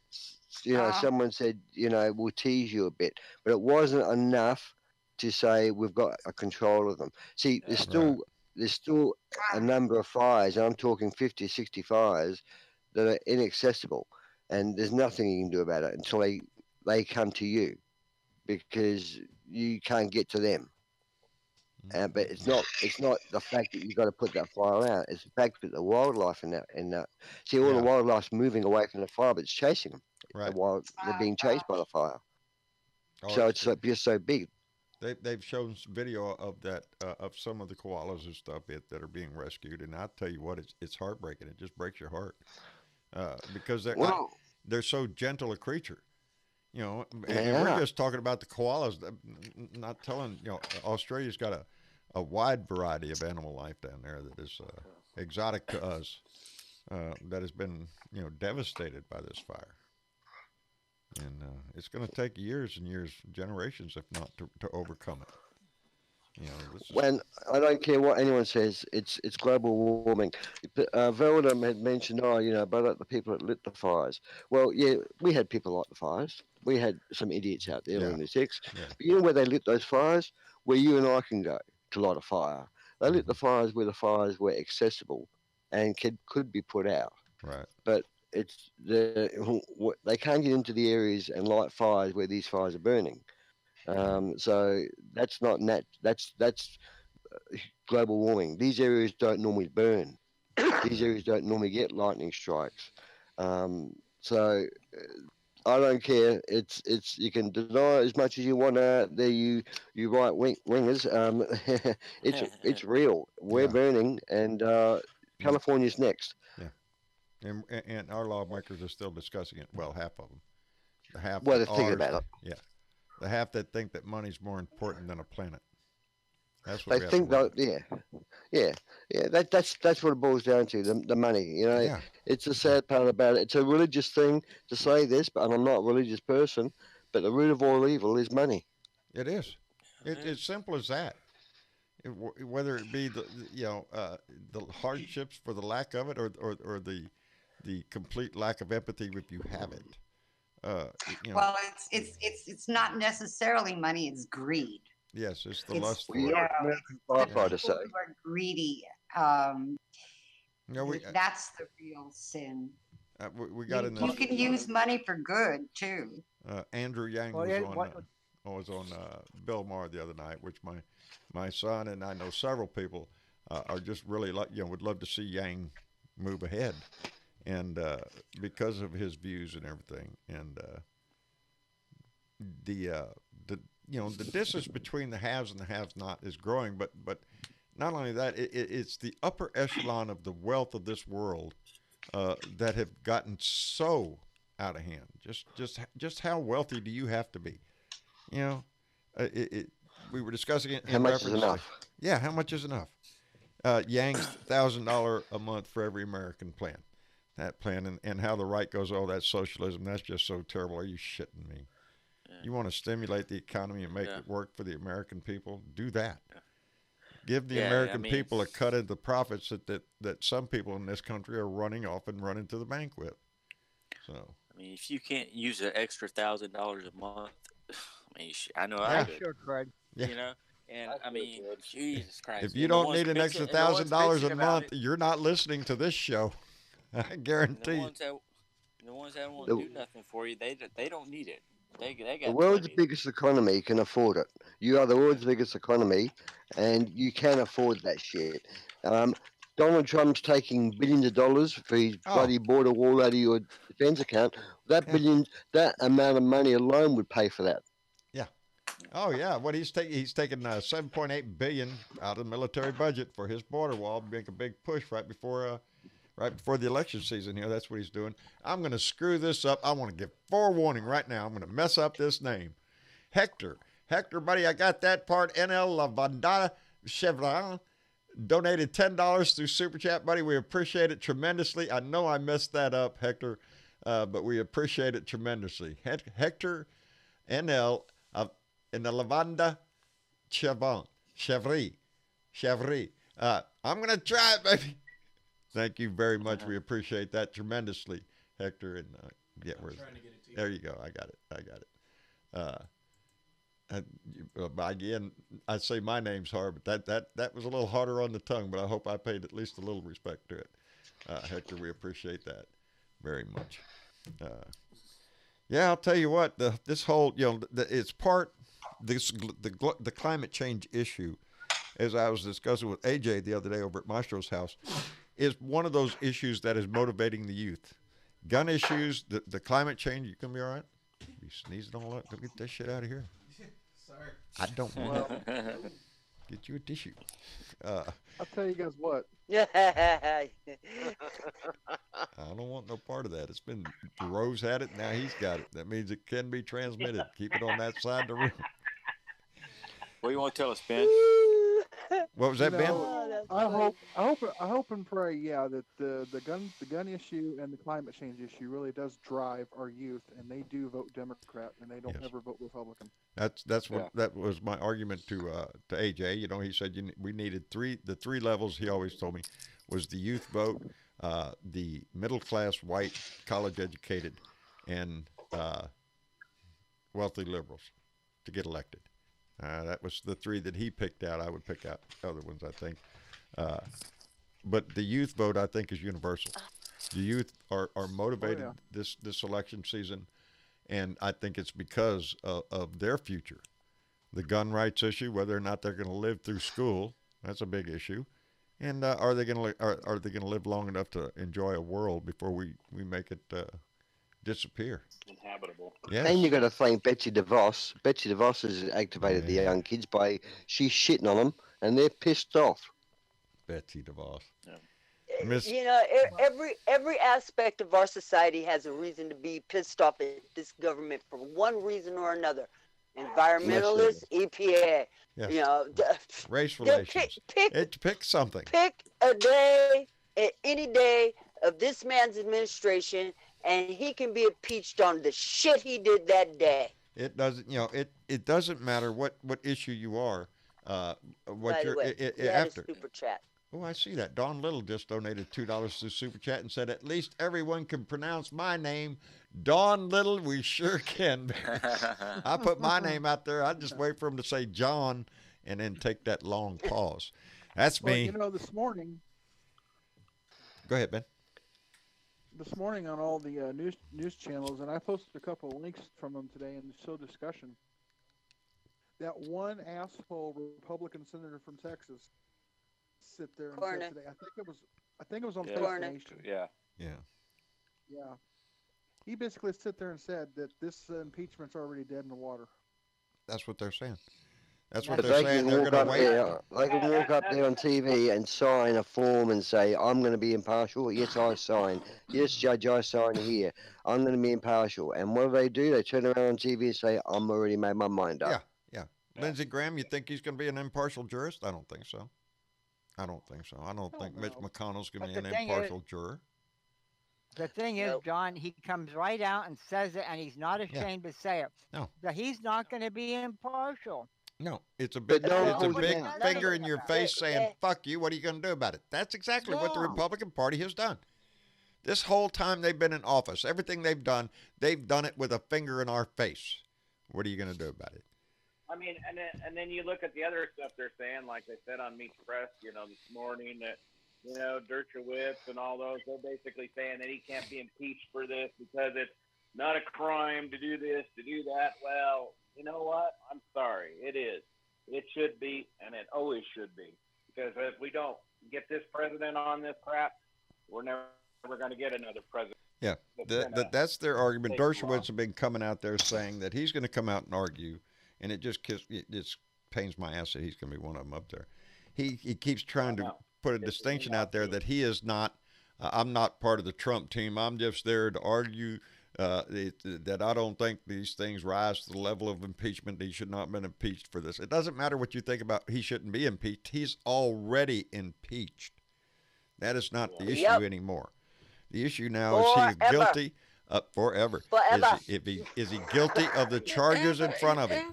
someone said, we'll tease you a bit, but it wasn't enough to say we've got a control of them. See, there's still a number of fires, and I'm talking 50, 60 fires that are inaccessible, and there's nothing you can do about it until they come to you, because you can't get to them. But it's not the fact that you've got to put that fire out. It's the fact that the wildlife in that see, all the wildlife's moving away from the fire, but it's chasing them. Right. While they're being chased by the fire. Oh, So it's just so big. They've shown some video of that of some of the koalas and stuff that are being rescued, and I'll tell you what, it's heartbreaking. It just breaks your heart because they're so gentle a creature. And we're just talking about the koalas, not telling, Australia's got a wide variety of animal life down there that is exotic to us, that has been, devastated by this fire. And it's going to take years and years, generations, if not, to overcome it. When I don't care what anyone says, it's global warming. Veldam had mentioned, but the people that lit the fires. Well, yeah, we had people light the fires. We had some idiots out there, lunatics. Yeah. But you know where they lit those fires? Where you and I can go to light a fire. They lit the fires where the fires were accessible and could be put out. Right. But they can't get into the areas and light fires where these fires are burning. So that's not that's global warming. These areas don't normally burn. These areas don't normally get lightning strikes. So I don't care. It's you can deny as much as you want. There you right wingers. It's real. We're burning, and California's next. And our lawmakers are still discussing it. Well, half of them. The half. Well, they're thinking about it. Yeah. The half that think that money's more important than a planet. That's what They we have think to work that, yeah. That's what it boils down to. The money. It's a sad part about it. It's a religious thing to say this, but I'm not a religious person. But the root of all evil is money. It is. It's simple as that. Whether it be the hardships for the lack of it, or the complete lack of empathy if you have it. Well, it's not necessarily money; it's greed. Yes, it's the It's- lust for Yeah, it. American The firefighter people say. who are greedy. That's the real sin. We got in You this. can use money for good too. Andrew Yang was on Bill Maher the other night, which my son and I know several people are just really would love to see Yang move ahead, and because of his views and everything, and the distance between the haves and the haves not is growing, but not only that, it's the upper echelon of the wealth of this world that have gotten so out of hand. Just how wealthy do you have to be? We were discussing it. How much is enough? Yeah, how much is enough? Yang's $1,000 a month for every American plan. That plan, and how the right goes, oh, that's socialism. That's just so terrible. Are you shitting me? Yeah. You want to stimulate the economy and make it work for the American people? Do that. Yeah. Give the American people a cut of the profits that some people in this country are running off and running to the bank with. So, if you can't use an extra $1,000 a month, I know I could. Sure, Craig. And Jesus Christ. If you don't need an extra $1,000 a month, you're not listening to this show. I guarantee you. The ones that won't do nothing for you, they don't need it. They got the world's biggest economy can afford it. You are the world's biggest economy, and you can afford that shit. Donald Trump's taking billions of dollars for his bloody border wall out of your defense account. That amount of money alone would pay for that. Yeah. Oh yeah, what he's taking 7.8 billion out of the military budget for his border wall, make a big push right before the election season here. That's what he's doing. I'm going to screw this up. I want to give forewarning right now. I'm going to mess up this name. Hector, buddy, I got that part. NL Lavandada Chevron donated $10 through Super Chat, buddy. We appreciate it tremendously. I know I messed that up, Hector, but we appreciate it tremendously. Hector NL in the Lavanda Chevry. I'm going to try it, baby. Thank you very much. We appreciate that tremendously, Hector. And there you go. I got it. Again, I say my name's hard, but that was a little harder on the tongue. But I hope I paid at least a little respect to it, Hector. We appreciate that very much. Yeah, I'll tell you what. This whole it's part the climate change issue, as I was discussing with AJ the other day over at Maestro's house, is one of those issues that is motivating the youth. Gun issues, the climate change. You gonna be all right? You sneezing all up? Go get that shit out of here. Sorry. I don't want get you a tissue. I'll tell you guys what. I don't want no part of that. It's been Rose had it, now he's got it. That means it can be transmitted. Keep it on that side of the room. What do you want to tell us, Ben? What was that, Ben? I hope and pray, that the gun issue and the climate change issue really does drive our youth, and they do vote Democrat, and they don't ever vote Republican. That's what that was my argument to AJ. You know, he said we needed the three levels. He always told me was the youth vote, the middle class white college educated, and wealthy liberals to get elected. That was the three that he picked out. I would pick out other ones, I think. But the youth vote, I think, is universal. The youth are motivated this election season, and I think it's because of their future. The gun rights issue, whether or not they're going to live through school, that's a big issue. And are they going to live long enough to enjoy a world before we make it disappear? Inhabitable. Yes. And you got to thank Betsy DeVos. Betsy DeVos has activated the young kids by she's shitting on them, and they're pissed off. Betsy DeVos. You know, every aspect of our society has a reason to be pissed off at this government for one reason or another. Environmentalists, EPA. Yes. You know, race relations. Pick something. Pick a day, any day of this man's administration, and he can be impeached on the shit he did that day. It doesn't, it doesn't matter what issue you are. What By you're the way, after. Super chat. Oh, I see that. Don Little just donated $2 to Super Chat and said, "At least everyone can pronounce my name, Don Little. We sure can." I put my name out there. I just wait for him to say John, and then take that long pause. That's me. Well, this morning. Go ahead, Ben. This morning on all the news channels, and I posted a couple of links from them today in the show discussion. That one asshole Republican senator from Texas sit there and said today. I think it was on Face Nation. Yeah. He basically sit there and said that this impeachment's already dead in the water. That's what they're saying. That's what But they're they saying. can They're walk going up to wait. there. They can walk up there on TV and sign a form and say, "I'm going to be impartial." Yes, I sign. Yes, Judge, I sign here. I'm going to be impartial. And what do? They turn around on TV and say, "I'm already made my mind up." Yeah. Lindsey Graham, you think he's going to be an impartial jurist? I don't think so. I don't think Mitch McConnell's going to be an impartial juror. The thing is, John, he comes right out and says it, and he's not ashamed to say it. No. That he's not going to be impartial. No, it's a big finger in your face saying, "Fuck you, what are you going to do about it?" That's exactly what the Republican Party has done. This whole time they've been in office, everything they've done it with a finger in our face. What are you going to do about it? I mean, and then you look at the other stuff they're saying, like they said on Meet Press, this morning that, Dershowitz and all those, they're basically saying that he can't be impeached for this because it's not a crime to do this, to do that. Well, you know what? I'm sorry. It is. It should be, and it always should be. Because if we don't get this president on this crap, we're never going to get another president. Yeah, that's their argument. Dershowitz has been coming out there saying that he's going to come out and argue and it just pains my ass that he's going to be one of them up there. He keeps trying to put a distinction out there that he is not. I'm not part of the Trump team. I'm just there to argue that I don't think these things rise to the level of impeachment. He should not have been impeached for this. It doesn't matter what you think about he shouldn't be impeached. He's already impeached. That is not the issue anymore. The issue now is he guilty forever. Is he guilty of the charges in front of him?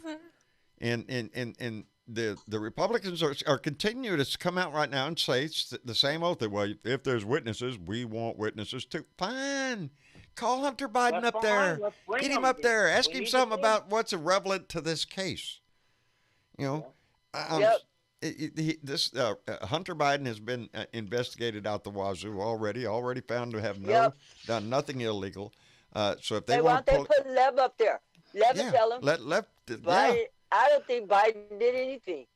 And the Republicans are continuing to come out right now and say the same oath that, well, if there's witnesses, we want witnesses too. Fine. Call Hunter Biden up there. Get him up there. Ask him something about what's relevant to this case. You know, Hunter Biden has been investigated out the wazoo already found to have done nothing illegal. So if they want to put Lev up there. Lev and tell him. Let Lev. I don't think Biden did anything.